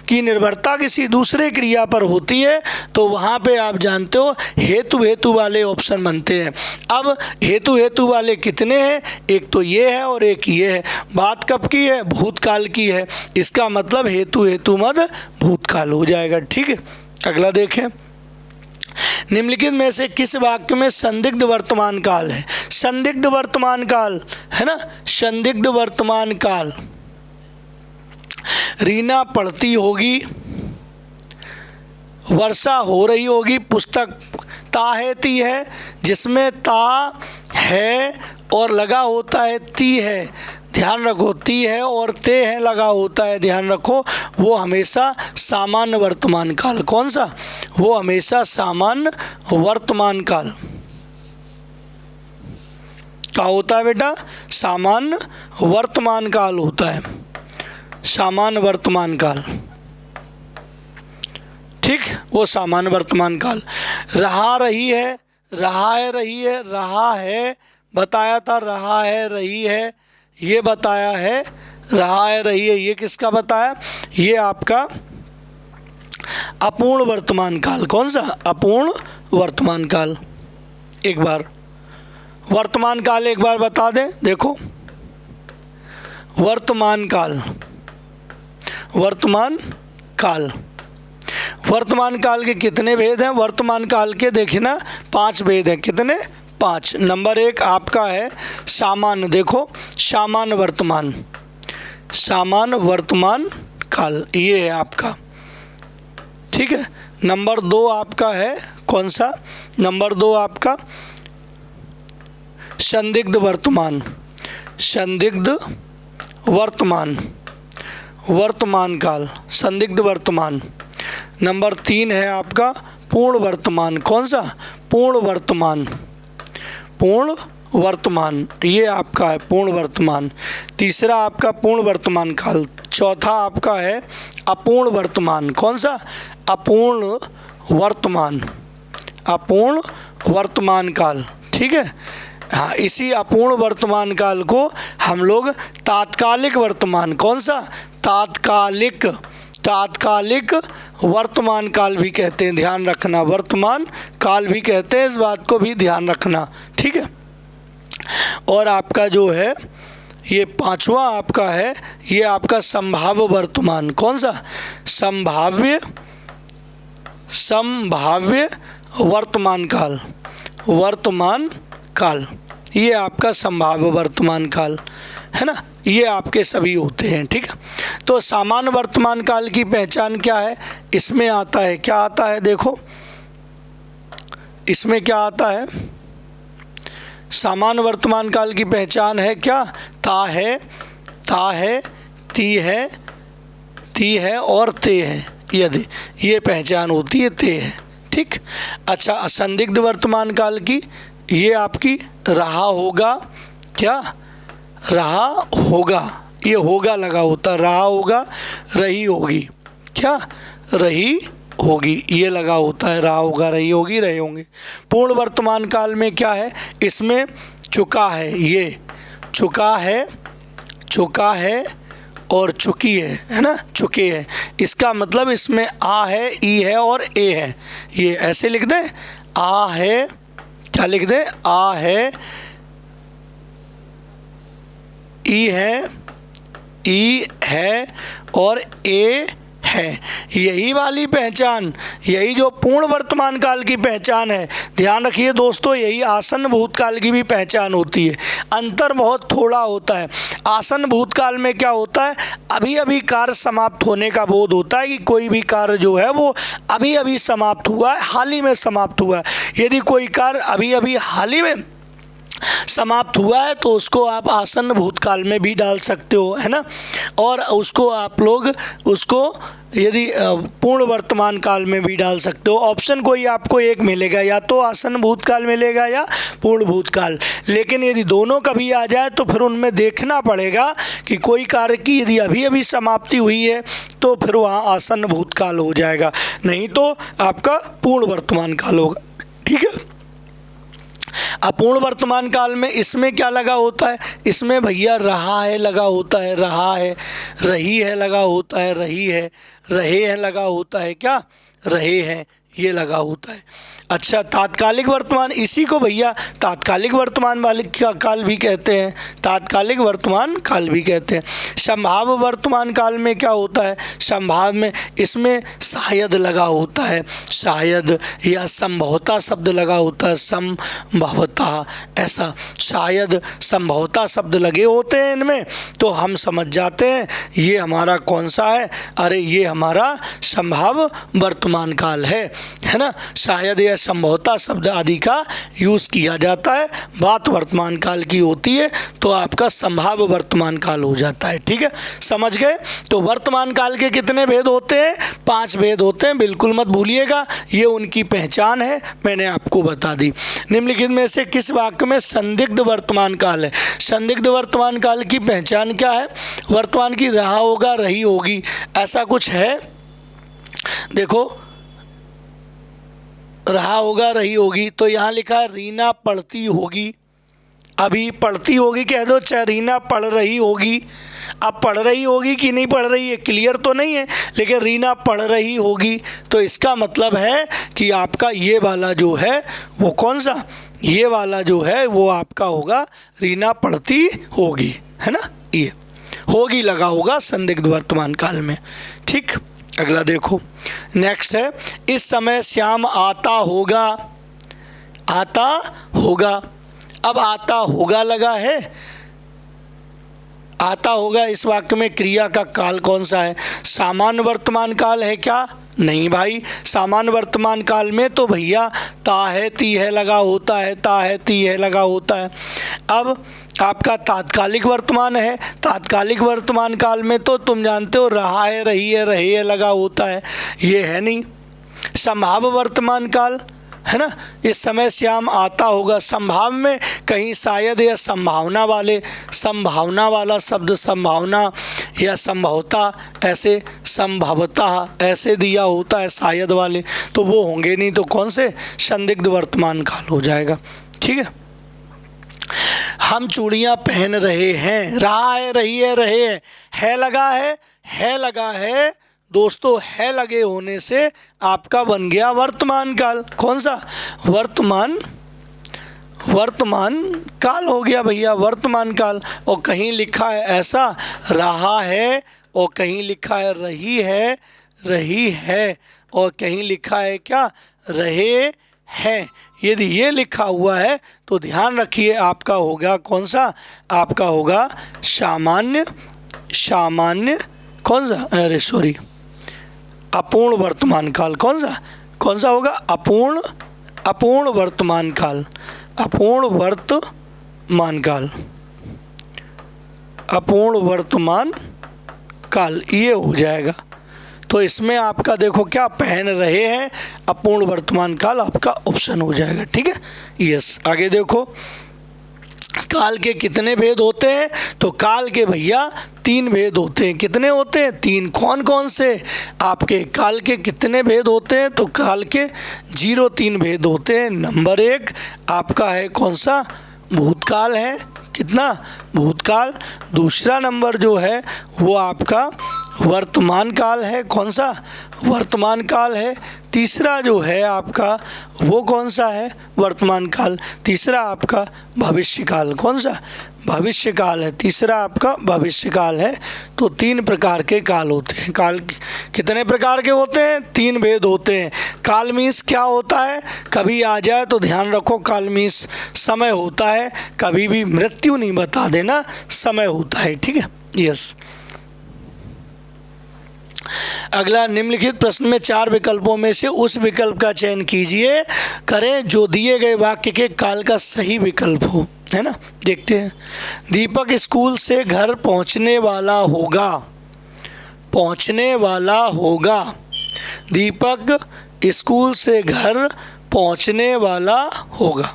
Speaker 1: की निर्भरता किसी दूसरे क्रिया पर होती है तो वहाँ पे आप जानते हो हेतु वाले ऑप्शन बनते हैं। अब हेतु वाले कितने हैं? एक तो ये है और एक ये है। बात कब की है? भूतकाल की है। इसका मतलब हेतु मद भूतकाल हो जाएगा। ठीक है, अगला देखें, निम्नलिखित में से किस वाक्य में संदिग्ध वर्तमान काल है? संदिग्ध वर्तमान काल है ना, संदिग्ध वर्तमान काल। रीना पढ़ती होगी, वर्षा हो रही होगी, पुस्तक ता है ती है, जिसमें ता है और लगा होता है ती है, ध्यान रखो, ती है और ते है लगा होता है, ध्यान रखो, वो हमेशा सामान्य वर्तमान काल। कौन सा? वो हमेशा सामान्य वर्तमान काल का होता है बेटा, सामान्य वर्तमान काल होता है, सामान्य वर्तमान काल। ठीक, वो सामान्य वर्तमान काल। रहा रही है, रहा है रही है, रहा है बताया था, रहा है रही है ये बताया है, रहा है रही है ये किसका बताया? ये आपका अपूर्ण वर्तमान काल। कौन सा? अपूर्ण वर्तमान काल। एक बार वर्तमान काल एक बार बता दें, देखो वर्तमान काल, वर्तमान काल, वर्तमान काल के कितने भेद हैं? वर्तमान काल के देखिए ना 5 भेद हैं। कितने? 5। नंबर 1 आपका है सामान्य, देखो सामान्य वर्तमान, सामान्य वर्तमान काल ये है आपका। ठीक है, नंबर 2 आपका है कौन सा? नंबर 2 आपका संदिग्ध वर्तमान, संदिग्ध वर्तमान, वर्तमान काल, संदिग्ध वर्तमान। नंबर 3 है आपका पूर्ण वर्तमान। कौन सा? पूर्ण वर्तमान, पूर्ण वर्तमान ये आपका है पूर्ण वर्तमान। तीसरा आपका पूर्ण वर्तमान काल। चौथा आपका है अपूर्ण वर्तमान। कौन सा? अपूर्ण वर्तमान, अपूर्ण वर्तमान काल। ठीक है, हाँ, इसी अपूर्ण वर्तमान काल को हम लोग तात्कालिक वर्तमान, कौन सा? तात्कालिक, तात्कालिक वर्तमान काल भी कहते हैं, ध्यान रखना, वर्तमान काल भी कहते हैं, इस बात को भी ध्यान रखना। ठीक है, और आपका जो है ये 5वां आपका है, ये आपका संभाव्य वर्तमान। कौन सा? संभाव्य, संभाव्य वर्तमान काल, वर्तमान काल, ये आपका संभाव्य वर्तमान काल है ना, ये आपके सभी होते हैं। ठीक है, तो सामान्य वर्तमान काल की पहचान क्या है, इसमें आता है, क्या आता है, देखो इसमें क्या आता है, सामान्य वर्तमान काल की पहचान है क्या, ता है, ती है और ते है, यदि ये पहचान होती है, ते है। ठीक, अच्छा असंदिग्ध वर्तमान काल की, ये आपकी रहा होगा, क्या रहा होगा, ये होगा लगा होता, रहा होगा, रही होगी, क्या रही होगी, ये लगा होता है, रहा होगा, रही होगी, रहे होंगे। पूर्ण वर्तमान काल में क्या है, इसमें चुका है, ये चुका है और चुकी है ना, चुके हैं, इसका मतलब इसमें आ है, ई है और ए है, ये ऐसे लिख दें, आ है, क्या लिख दें, आ है, ई है और ए है, यही वाली पहचान, यही जो पूर्ण वर्तमान काल की पहचान है, ध्यान रखिए दोस्तों, यही आसन्न भूतकाल की भी पहचान होती है। अंतर बहुत थोड़ा होता है। आसन्न भूतकाल में क्या होता है, अभी अभी कार्य समाप्त होने का बोध होता है कि कोई भी कार्य जो है वो अभी अभी समाप्त हुआ है, हाल ही में समाप्त हुआ है। यदि कोई कार्य अभी अभी हाल ही में समाप्त हुआ है तो उसको आप आसन्न भूतकाल में भी डाल सकते हो, है ना, और उसको आप लोग उसको यदि पूर्ण वर्तमान काल में भी डाल सकते हो। ऑप्शन कोई आपको एक मिलेगा, या तो आसन्न भूतकाल मिलेगा या पूर्ण भूतकाल, लेकिन यदि दोनों कभी आ जाए तो फिर उनमें देखना पड़ेगा कि कोई कार्य की यदि अभी अभी समाप्ति हुई है तो फिर वहाँ आसन्न भूतकाल हो जाएगा, नहीं तो आपका पूर्ण वर्तमान काल होगा। ठीक है, अपूर्ण वर्तमान काल में इसमें क्या लगा होता है, इसमें भैया रहा है लगा होता है, रहा है, रही है लगा होता है, रही है, रहे हैं लगा होता है, क्या रहे हैं, ये लगा होता है। अच्छा तात्कालिक वर्तमान, इसी को भैया तात्कालिक वर्तमान वाले का काल भी कहते हैं, तात्कालिक वर्तमान काल भी कहते हैं। संभाव्य वर्तमान काल में क्या होता है, संभाव्य में इसमें शायद लगा होता है, शायद या संभवतः शब्द लगा होता है, संभवतः, ऐसा शायद संभवतः शब्द लगे होते हैं इनमें, तो हम समझ जाते हैं ये हमारा कौन सा है, अरे ये हमारा संभाव्य वर्तमान काल है ना। शायद या संभवतः शब्द आदि का यूज़ किया जाता है, बात वर्तमान काल की होती है तो आपका संभाव्य वर्तमान काल हो जाता है। ठीक है, समझ गए। तो वर्तमान काल के कितने भेद होते हैं, 5 भेद होते हैं, बिल्कुल मत भूलिएगा, ये उनकी पहचान है, मैंने आपको बता दी। निम्नलिखित में से किस वाक्य में संदिग्ध वर्तमान काल है, संदिग्ध वर्तमान काल की पहचान क्या है, वर्तमान की रहा होगा, रही होगी, ऐसा कुछ है, देखो रहा होगा, रही होगी, तो यहाँ लिखा है रीना पढ़ती होगी, अभी पढ़ती होगी कह दो, चाहे रीना पढ़ रही होगी। अब पढ़ रही होगी कि नहीं पढ़ रही है क्लियर तो नहीं है, लेकिन रीना पढ़ रही होगी, तो इसका मतलब है कि आपका ये वाला जो है वो कौन सा, ये वाला जो है वो आपका होगा रीना पढ़ती होगी, है ना, ये होगी लगा होगा संदिग्ध वर्तमान काल में। ठीक, अगला देखो, नेक्स्ट है इस समय श्याम आता होगा, आता होगा। अब आता होगा लगा है, आता होगा, इस वाक्य में क्रिया का काल कौन सा है, सामान्य वर्तमान काल है क्या, नहीं भाई, सामान्य वर्तमान काल में तो भैया ता है ती है लगा होता है, ता है ती है लगा होता है। अब आपका तात्कालिक वर्तमान है, तात्कालिक वर्तमान काल में तो तुम जानते हो रहा है, रही है, रहे है लगा होता है, ये है नहीं। संभाव्य वर्तमान काल है ना, इस समय श्याम आता होगा, संभाव में कहीं शायद या संभावना वाले, संभावना वाला शब्द संभावना या संभवता, ऐसे संभवतः ऐसे दिया होता है शायद वाले, तो वो होंगे नहीं, तो कौन से संदिग्ध वर्तमान काल हो जाएगा। ठीक है, हम चूड़ियाँ पहन रहे हैं, रहा है, रही है, रहे है लगा है लगा है दोस्तों, है लगे होने से आपका बन गया वर्तमान काल, कौन सा, वर्तमान काल हो गया भैया, वर्तमान काल। और कहीं लिखा है ऐसा रहा है, और कहीं लिखा है रही है, और कहीं लिखा है क्या, रहे हैं। यदि ये लिखा हुआ है तो ध्यान रखिए आपका होगा कौन सा, आपका होगा सामान्य, सामान्य कौन सा, अरे सॉरी, अपूर्ण वर्तमान काल। कौन सा होगा, अपूर्ण, अपूर्ण वर्तमान काल, अपूर्ण वर्तमान काल, अपूर्ण वर्तमान काल, ये हो जाएगा। तो इसमें आपका देखो क्या पहन रहे हैं, अपूर्ण वर्तमान काल आपका ऑप्शन हो जाएगा। ठीक है, यस। आगे देखो, काल के कितने भेद होते हैं, तो काल के भैया 3 भेद होते हैं। कितने होते हैं, 3। कौन कौन से आपके काल के कितने भेद होते हैं, तो काल के 03 भेद होते हैं। नंबर 1 आपका है कौन सा, भूतकाल है, कितना, भूतकाल। दूसरा नंबर जो है वो आपका वर्तमान काल है, कौन सा, वर्तमान काल है। तीसरा जो है आपका वो कौन सा है, वर्तमान काल। तीसरा आपका भविष्य काल, कौन सा, भविष्य काल है। तीसरा आपका भविष्य काल है। तो 3 प्रकार के काल होते हैं। काल कितने प्रकार के होते हैं, 3 भेद होते हैं। काल मीन्स क्या होता है, कभी आ जाए तो ध्यान रखो, काल मीन्स समय होता है, कभी भी मृत्यु नहीं बता देना, समय होता है। ठीक है, यस। अगला, निम्नलिखित प्रश्न में 4 विकल्पों में से उस विकल्प का चयन कीजिए करें जो दिए गए वाक्य के काल का सही विकल्प हो, है ना। देखते हैं, दीपक स्कूल से घर पहुंचने वाला होगा, पहुंचने वाला होगा। दीपक स्कूल से घर पहुंचने वाला होगा।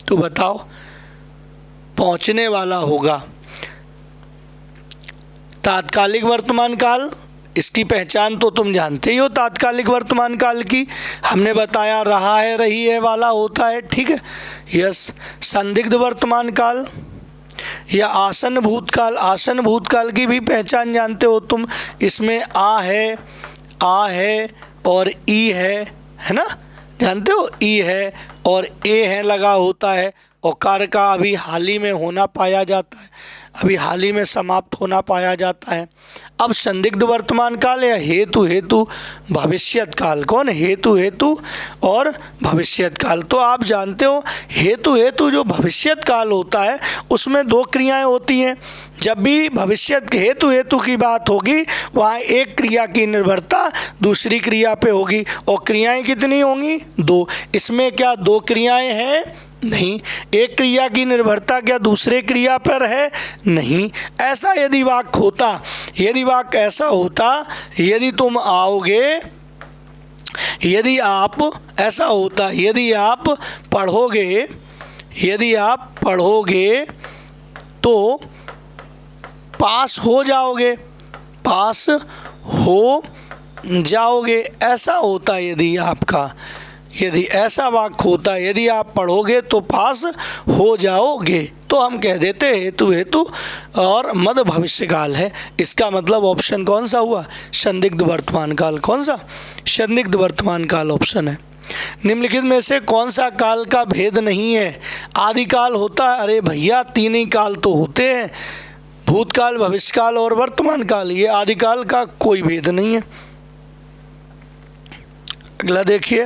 Speaker 1: तो बताओ, पहुंचने वाला होगा, तात्कालिक वर्तमान काल, इसकी पहचान तो तुम जानते ही हो तात्कालिक वर्तमान काल की, हमने बताया रहा है, रही है वाला होता है। ठीक है, यस। संदिग्ध वर्तमान काल या आसन भूतकाल, आसन भूतकाल की भी पहचान जानते हो तुम, इसमें आ है और ई है ना, जानते हो, ई है और ए है लगा होता है, और कार्य का अभी हाल ही में होना पाया जाता है, अभी हाल ही में समाप्त होना पाया जाता है। अब संदिग्ध वर्तमान काल या हेतु हेतु भविष्यत काल, कौन, हेतु हेतु और भविष्यत काल। तो आप जानते हो हेतु हेतु जो भविष्यत काल होता है उसमें 2 क्रियाएं होती हैं। जब भी भविष्यत हेतु हेतु की बात होगी वहाँ एक क्रिया की निर्भरता दूसरी क्रिया पे होगी, और क्रियाएं कितनी होंगी, 2। इसमें क्या 2 क्रियाएं हैं, नहीं। एक क्रिया की निर्भरता क्या दूसरे क्रिया पर है, नहीं। ऐसा यदि वाक्य होता, यदि वाक्य ऐसा होता, यदि तुम आओगे, यदि आप, ऐसा होता, यदि आप पढ़ोगे, यदि आप पढ़ोगे तो पास हो जाओगे, पास हो जाओगे, ऐसा होता यदि आपका, यदि ऐसा वाक्य होता, यदि आप पढ़ोगे तो पास हो जाओगे, तो हम कह देते हेतु हेतु और मद भविष्य काल है। इसका मतलब ऑप्शन कौन सा हुआ, संदिग्ध वर्तमान काल। कौन सा, संदिग्ध वर्तमान काल ऑप्शन है। निम्नलिखित में से कौन सा काल का भेद नहीं है, आदि काल होता है, अरे भैया 3 ही काल तो होते हैं, भूतकाल, भविष्यकाल और वर्तमान काल, ये आदि काल का कोई भेद नहीं है। अगला देखिए,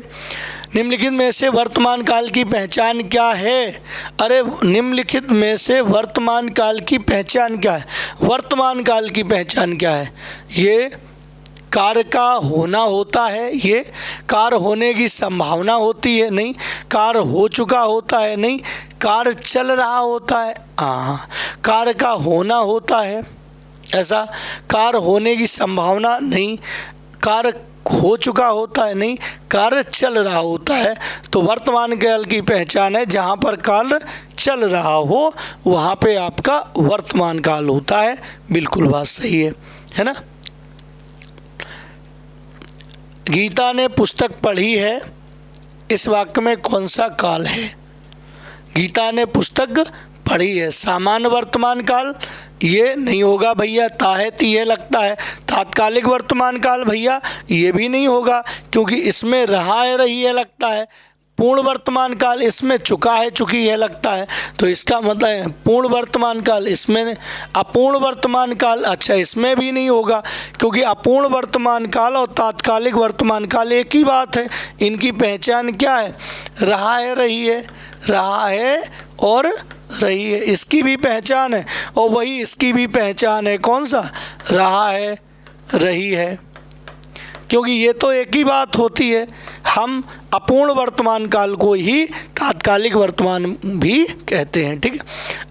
Speaker 1: निम्नलिखित में से वर्तमान काल की पहचान क्या है, अरे निम्नलिखित में से वर्तमान काल की पहचान क्या है, वर्तमान काल की पहचान क्या है, ये कार्य का होना होता है, ये कार्य होने की संभावना होती है, नहीं। कार्य हो चुका होता है, नहीं। कार्य चल रहा होता है, हाँ। कार्य का होना होता है, ऐसा कार्य होने की संभावना, नहीं। कार्य हो चुका होता है, नहीं। कार्य चल रहा होता है। तो वर्तमान काल की पहचान है जहाँ पर कार्य चल रहा हो वहाँ पे आपका वर्तमान काल होता है। बिल्कुल बात सही है ना। गीता ने पुस्तक पढ़ी है, इस वाक्य में कौन सा काल है, गीता ने पुस्तक पढ़ी है, सामान्य वर्तमान काल, ये नहीं होगा भैया, ताहती है लगता है। तात्कालिक वर्तमान काल भैया ये भी नहीं होगा क्योंकि इसमें रहा है, रही है लगता है। पूर्ण वर्तमान काल इसमें चुका है, चुकी है लगता है, तो इसका मतलब है पूर्ण वर्तमान काल, इसमें अपूर्ण वर्तमान काल, अच्छा इसमें भी नहीं होगा क्योंकि अपूर्ण वर्तमान काल और तात्कालिक वर्तमान काल एक ही बात है। इनकी पहचान क्या है, रहा है, रही है, रहा है और रही है, इसकी भी पहचान है और वही इसकी भी पहचान है। कौन सा? रहा है, रही है, क्योंकि ये तो एक ही बात होती है। हम अपूर्ण वर्तमान काल को ही तात्कालिक वर्तमान भी कहते हैं, ठीक है।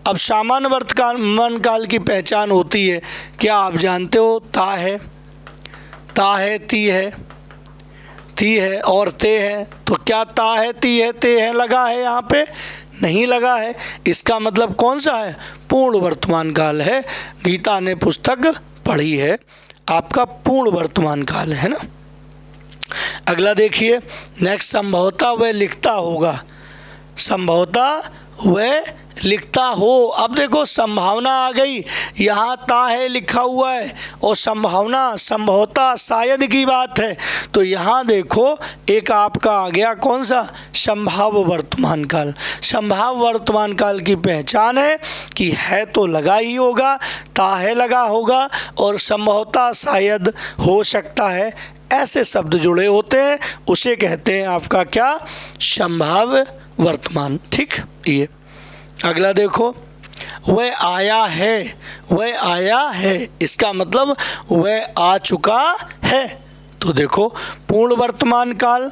Speaker 1: अब सामान्य वर्तमान काल की पहचान होती है, क्या आप जानते हो? ता है, ती है और ते है। तो क्या ता है, ती है, ते है लगा है? यहाँ पे नहीं लगा है। इसका मतलब कौन सा है? पूर्ण वर्तमान काल है। गीता ने पुस्तक पढ़ी है, आपका पूर्ण वर्तमान काल है ना। अगला देखिए, नेक्स्ट, संभवतः वह लिखता होगा, संभवतः वह लिखता हो। अब देखो संभावना आ गई, यहाँ ता है लिखा हुआ है और संभावना संभवतः शायद की बात है। तो यहाँ देखो एक आपका आ गया कौन सा? संभाव्य वर्तमान काल। संभाव्य वर्तमान काल की पहचान है कि है तो लगा ही होगा, ता है लगा होगा और संभवतः शायद हो सकता है, ऐसे शब्द जुड़े होते हैं, उसे कहते हैं आपका क्या? संभाव्य वर्तमान, ठीक। ये अगला देखो, वह आया है, वह आया है, इसका मतलब वह आ चुका है। तो देखो पूर्ण वर्तमान काल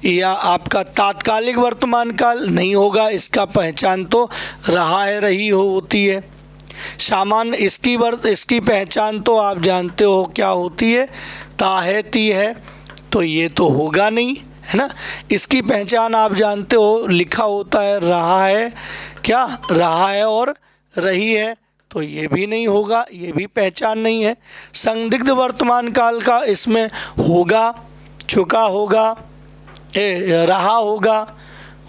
Speaker 1: या आपका तात्कालिक वर्तमान काल नहीं होगा, इसका पहचान तो रहा है, रही होती है। सामान्य इसकी पहचान तो आप जानते हो क्या होती है? ता है, ती है, तो ये तो होगा नहीं, है ना। इसकी पहचान आप जानते हो, लिखा होता है रहा है, क्या? रहा है और रही है, तो ये भी नहीं होगा, ये भी पहचान नहीं है। संदिग्ध वर्तमान काल का इसमें होगा, चुका होगा, रहा होगा,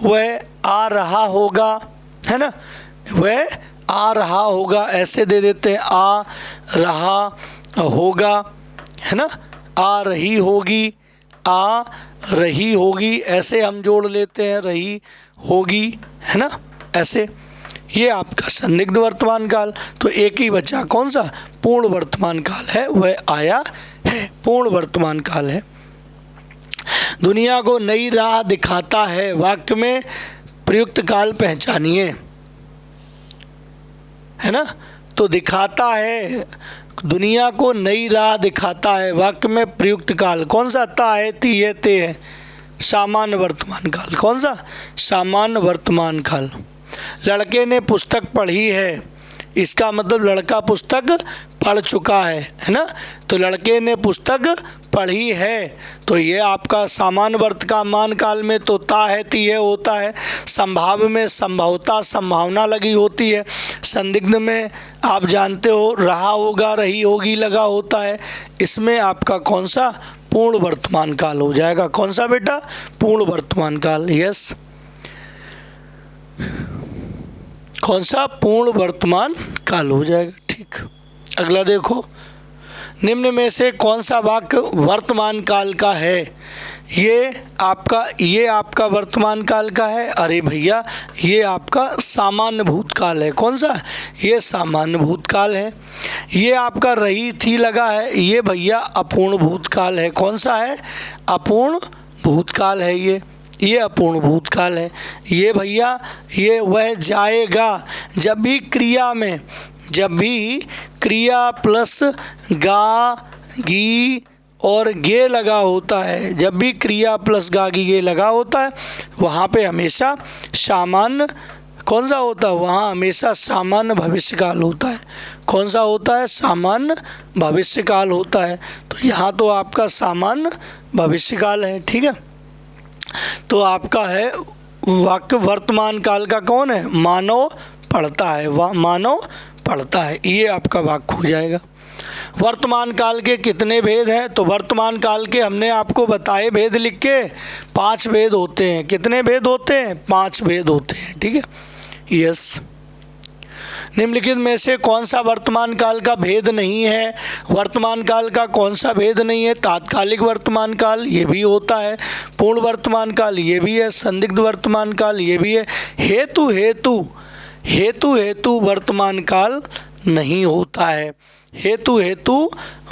Speaker 1: वह आ रहा होगा, है ना, वह आ रहा होगा, ऐसे दे देते हैं, आ रहा होगा, है ना, आ रही होगी, आ रही होगी, ऐसे हम जोड़ लेते हैं, रही होगी, है ना, ऐसे। ये आपका संदिग्ध वर्तमान काल। तो एक ही बचा, कौन सा? पूर्ण वर्तमान काल है, वह आया है, पूर्ण वर्तमान काल है। दुनिया को नई राह दिखाता है, वाक्य में प्रयुक्त काल पहचानिए, है ना। तो दिखाता है, दुनिया को नई राह दिखाता है, वाक्य में प्रयुक्त काल कौन सा? ता है, ती है, ते है। सामान्य वर्तमान काल, कौन सा? सामान्य वर्तमान काल। लड़के ने पुस्तक पढ़ी है, इसका मतलब लड़का पुस्तक पढ़ चुका है ना। तो लड़के ने पुस्तक पढ़ी है, तो ये आपका सामान्य वर्तमान काल में तो ता है, ती है होता है। संभाव्य में संभवता, संभावना लगी होती है। संदिग्ध में आप जानते हो रहा होगा, रही होगी लगा होता है। इसमें आपका कौन सा? पूर्ण वर्तमान काल हो जाएगा। कौन सा बेटा? पूर्ण वर्तमान काल, यस। कौन सा? पूर्ण वर्तमान काल हो जाएगा, ठीक। अगला देखो, निम्न में से कौन सा वाक्य वर्तमान काल का है? ये आपका वर्तमान काल का है। अरे भैया, ये आपका सामान्य भूतकाल है। कौन सा? ये सामान्य भूतकाल है। ये आपका रही थी लगा है, ये भैया अपूर्ण भूतकाल है। कौन सा है? अपूर्ण भूतकाल है ये अपूर्ण भूतकाल है। ये भैया, ये वह जाएगा, जब भी क्रिया प्लस गा, गी और गे लगा होता है, जब भी क्रिया प्लस गा, गी, गे लगा होता है, वहाँ पे हमेशा सामान्य कौन सा होता है? वहाँ हमेशा सामान्य भविष्यकाल होता है। कौन सा होता है? सामान्य भविष्यकाल होता है। तो यहाँ तो आपका सामान्य भविष्यकाल है, ठीक है। तो आपका है वाक्य वर्तमान काल का कौन है? मानव पढ़ता है, मानव पढ़ता है, ये आपका वाक्य हो जाएगा। वर्तमान काल के कितने भेद हैं? तो वर्तमान काल के हमने आपको बताए भेद लिख के, 5 भेद होते हैं। कितने भेद होते हैं? 5 भेद होते हैं, ठीक है, यस। निम्नलिखित में से कौन सा वर्तमान काल का भेद नहीं है? वर्तमान काल का कौन सा भेद नहीं है? तात्कालिक वर्तमान काल, ये भी होता है। पूर्ण वर्तमान काल, ये भी है। संदिग्ध वर्तमान काल, ये भी है। हेतु वर्तमान काल नहीं होता है। हेतु हेतु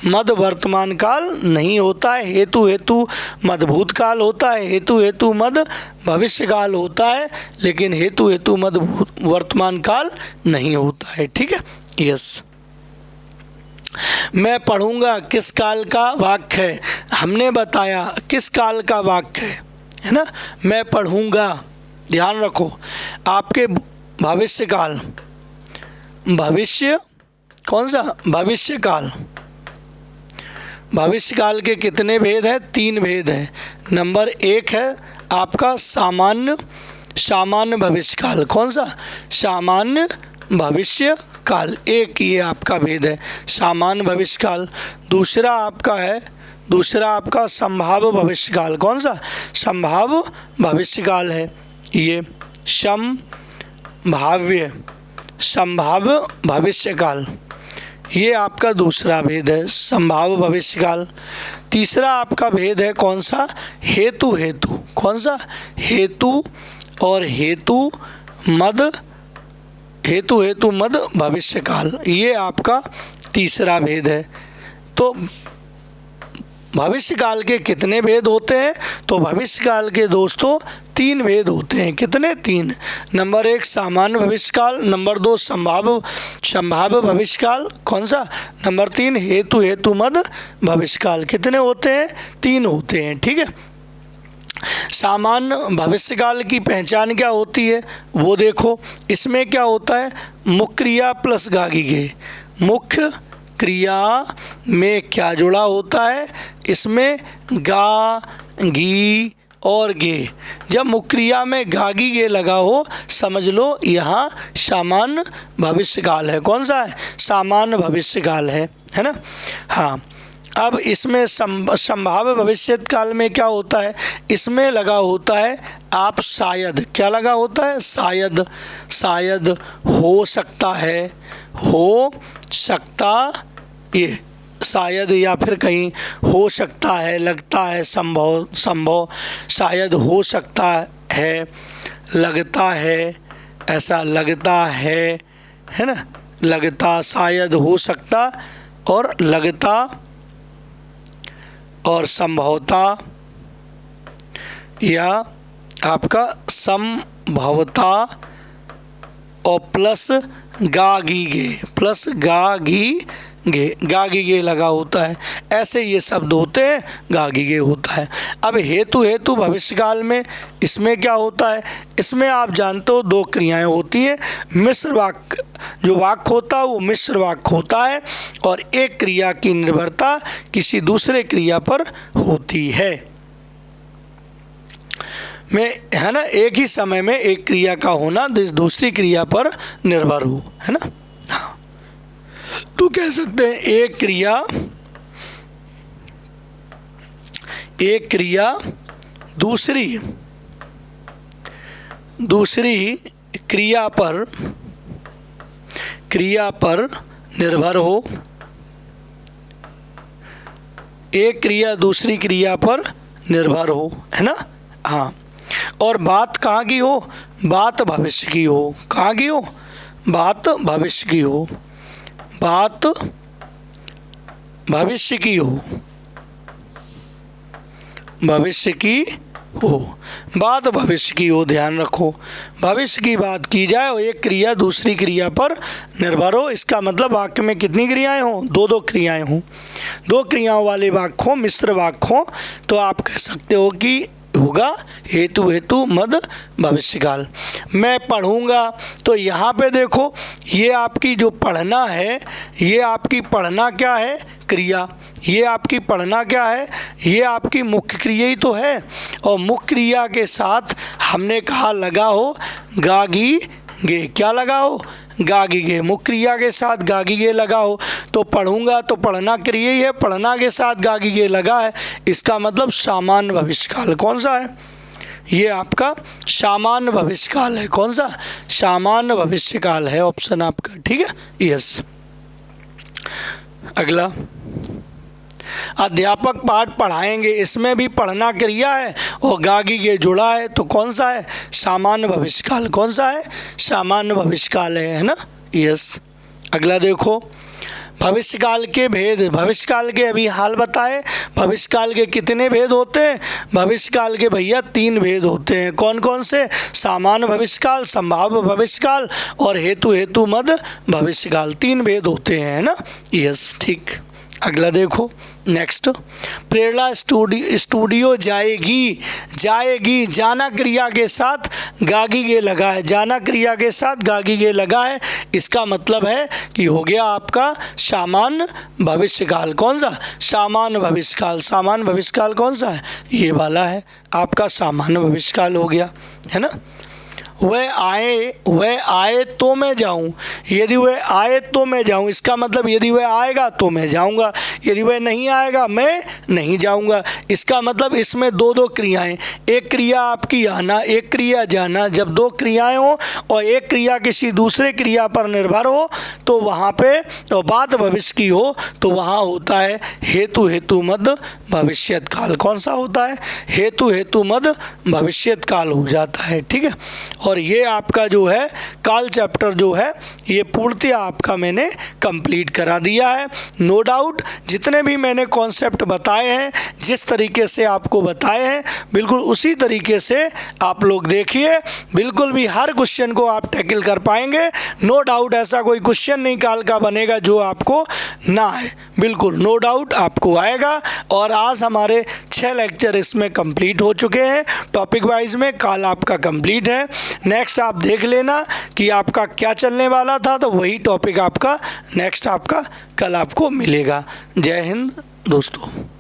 Speaker 1: मद वर्तमान काल नहीं होता है, हेतु हेतु मद भूतकाल होता है, हेतु हेतु मद भविष्य काल होता है, लेकिन हेतु हेतु मद वर्तमान काल नहीं होता है। ठीक है, यस। मैं पढ़ूंगा किस काल का वाक्य है, हमने बताया किस काल का वाक्य है ना। मैं पढ़ूंगा, ध्यान रखो, आपके भविष्य काल, भविष्य कौन सा, भविष्य काल, भविष्य काल के कितने भेद हैं, 3 भेद हैं। नंबर 1 है आपका सामान्य भविष्य काल, कौन सा, सामान्य भविष्य काल, एक ये आपका भेद है, सामान्य भविष्य काल। दूसरा आपका संभाव्य भविष्य काल, कौन सा, संभाव्य भविष्य काल है ये, संभाव्य भविष्य काल, ये आपका दूसरा भेद है, संभाव्य भविष्य काल। तीसरा आपका भेद है कौन सा, हेतु हेतु, कौन सा, हेतु और हेतु मद भविष्य काल, ये आपका तीसरा भेद है। तो भविष्य काल के कितने भेद होते हैं, तो भविष्य काल के दोस्तों 3 भेद होते हैं। कितने, 3। नंबर 1 सामान्य भविष्य काल, नंबर 2 संभाव्य भविष्य काल, कौन सा, नंबर 3 हेतु हेतु मद भविष्य काल। कितने होते हैं, 3 होते हैं। ठीक है, सामान्य भविष्य काल की पहचान क्या होती है वो देखो, इसमें क्या होता है, मुख्य क्रिया प्लस गागी गे, मुख्य क्रिया में क्या जुड़ा होता है, इसमें गा गी और गे। जब मुख्य क्रिया में गागी गे लगा हो, समझ लो यहाँ सामान्य भविष्य काल है, कौन सा है, सामान्य भविष्य काल है ना। हाँ, अब इसमें संभाव्य भविष्य काल में क्या होता है, इसमें लगा होता है आप शायद, क्या लगा होता है, शायद हो सकता है, हो सकता, ये शायद, या फिर कहीं हो सकता है, लगता है, संभव, शायद हो सकता है, लगता है, ऐसा लगता है ना, लगता, शायद, हो सकता और लगता और संभवता, या आपका संभवता और प्लस गागी गे लगा होता है, ऐसे ये शब्द होते हैं, गागी गे होता है। अब हेतु भविष्य काल में इसमें क्या होता है, इसमें आप जानते हो 2 क्रियाएं होती हैं, मिश्र वाक्य, जो वाक्य होता है वो मिश्र वाक्य होता है, और एक क्रिया की निर्भरता किसी दूसरे क्रिया पर होती है, है ना, एक ही समय में एक क्रिया का होना दूसरी क्रिया पर निर्भर हो, है ना। हाँ, तो कह सकते हैं एक क्रिया दूसरी क्रिया पर निर्भर हो, एक क्रिया दूसरी क्रिया पर निर्भर हो, है ना। हाँ, और बात कहाँ की हो, बात भविष्य की हो, कहाँ की हो, बात भविष्य की हो, बात भविष्य की हो, बात भविष्य की हो, ध्यान रखो, भविष्य की बात की जाए और एक क्रिया दूसरी क्रिया पर निर्भर हो, इसका मतलब वाक्य में कितनी क्रियाएं हों, 2 क्रियाएं हों, 2 क्रियाओं वाले वाक्य हो, मिश्र वाक्य हो, तो आप कह सकते हो कि होगा हेतु मद भविष्य काल। मैं पढ़ूंगा, तो यहाँ पे देखो ये आपकी जो पढ़ना है, ये आपकी पढ़ना क्या है, क्रिया, ये आपकी पढ़ना क्या है, ये आपकी मुख्य क्रिया ही तो है, और मुख्य क्रिया के साथ हमने कहा लगा हो गागी गे, क्या लगा हो, गागी गे, मुख्य क्रिया के साथ गागी गे लगा हो, तो पढ़ूंगा तो पढ़ना क्रिया ही है, पढ़ना के साथ गागी गे लगा है, इसका मतलब सामान्य भविष्य काल कौन सा है, ये आपका सामान्य भविष्य काल है, कौन सा, सामान्य भविष्य काल है, ऑप्शन आपका, ठीक है, यस। अगला, अध्यापक पाठ पढ़ाएंगे, इसमें भी पढ़ना क्रिया है और गागी गे जुड़ा है, तो कौन सा है, सामान्य भविष्य काल, कौन सा है, सामान्य भविष्य काल है ना, यस। अगला देखो, भविष्यकाल के भेद, भविष्यकाल के अभी हाल बताए। भविष्यकाल के कितने भेद होते हैं? भविष्यकाल के भैया 3 भेद होते हैं। कौन कौन से? सामान्य भविष्यकाल, संभाव्य भविष्यकाल और हेतु मद भविष्यकाल। 3 भेद होते हैं, है ना? यस, ठीक। अगला देखो, नेक्स्ट। प्रेरणा स्टूडियो जाएगी जाना क्रिया के साथ गागी गे लगा है। जाना क्रिया के साथ गागी गे लगा है, इसका मतलब है कि हो गया आपका सामान्य भविष्यकाल। कौन सा? सामान्य भविष्यकाल। सामान्य भविष्यकाल कौन सा है? ये वाला है आपका सामान्य भविष्यकाल हो गया, है ना? वह आए तो मैं जाऊं। यदि वह आए तो मैं जाऊं, इसका मतलब यदि वह आएगा तो मैं जाऊंगा, यदि वह नहीं आएगा मैं नहीं जाऊंगा। इसका मतलब इसमें 2 क्रियाएं, एक क्रिया आपकी आना, एक क्रिया जाना। जब 2 क्रियाएं हो और एक क्रिया किसी दूसरे क्रिया पर निर्भर हो तो वहाँ पे तो बात भविष्य की हो तो वहाँ होता है हेतु मद भविष्यत काल। कौन सा होता है? हेतु मद भविष्यत काल हो जाता है, ठीक है। और ये आपका जो है काल चैप्टर जो है ये पूर्णतः आपका मैंने कंप्लीट करा दिया है। नो डाउट जितने भी मैंने कॉन्सेप्ट बताए हैं, जिस तरीके से आपको बताए हैं, बिल्कुल उसी तरीके से आप लोग देखिए, बिल्कुल भी हर क्वेश्चन को आप टैकल कर पाएंगे। नो डाउट ऐसा कोई क्वेश्चन नहीं काल का बनेगा जो आपको ना आए, बिल्कुल नो डाउट आपको आएगा। और आज हमारे 6 लेक्चर इसमें कंप्लीट हो चुके हैं टॉपिक वाइज में। काल आपका कंप्लीट है। नेक्स्ट आप देख लेना कि आपका क्या चलने वाला था, तो वही टॉपिक आपका नेक्स्ट आपका कल आपको मिलेगा। जय हिंद दोस्तों।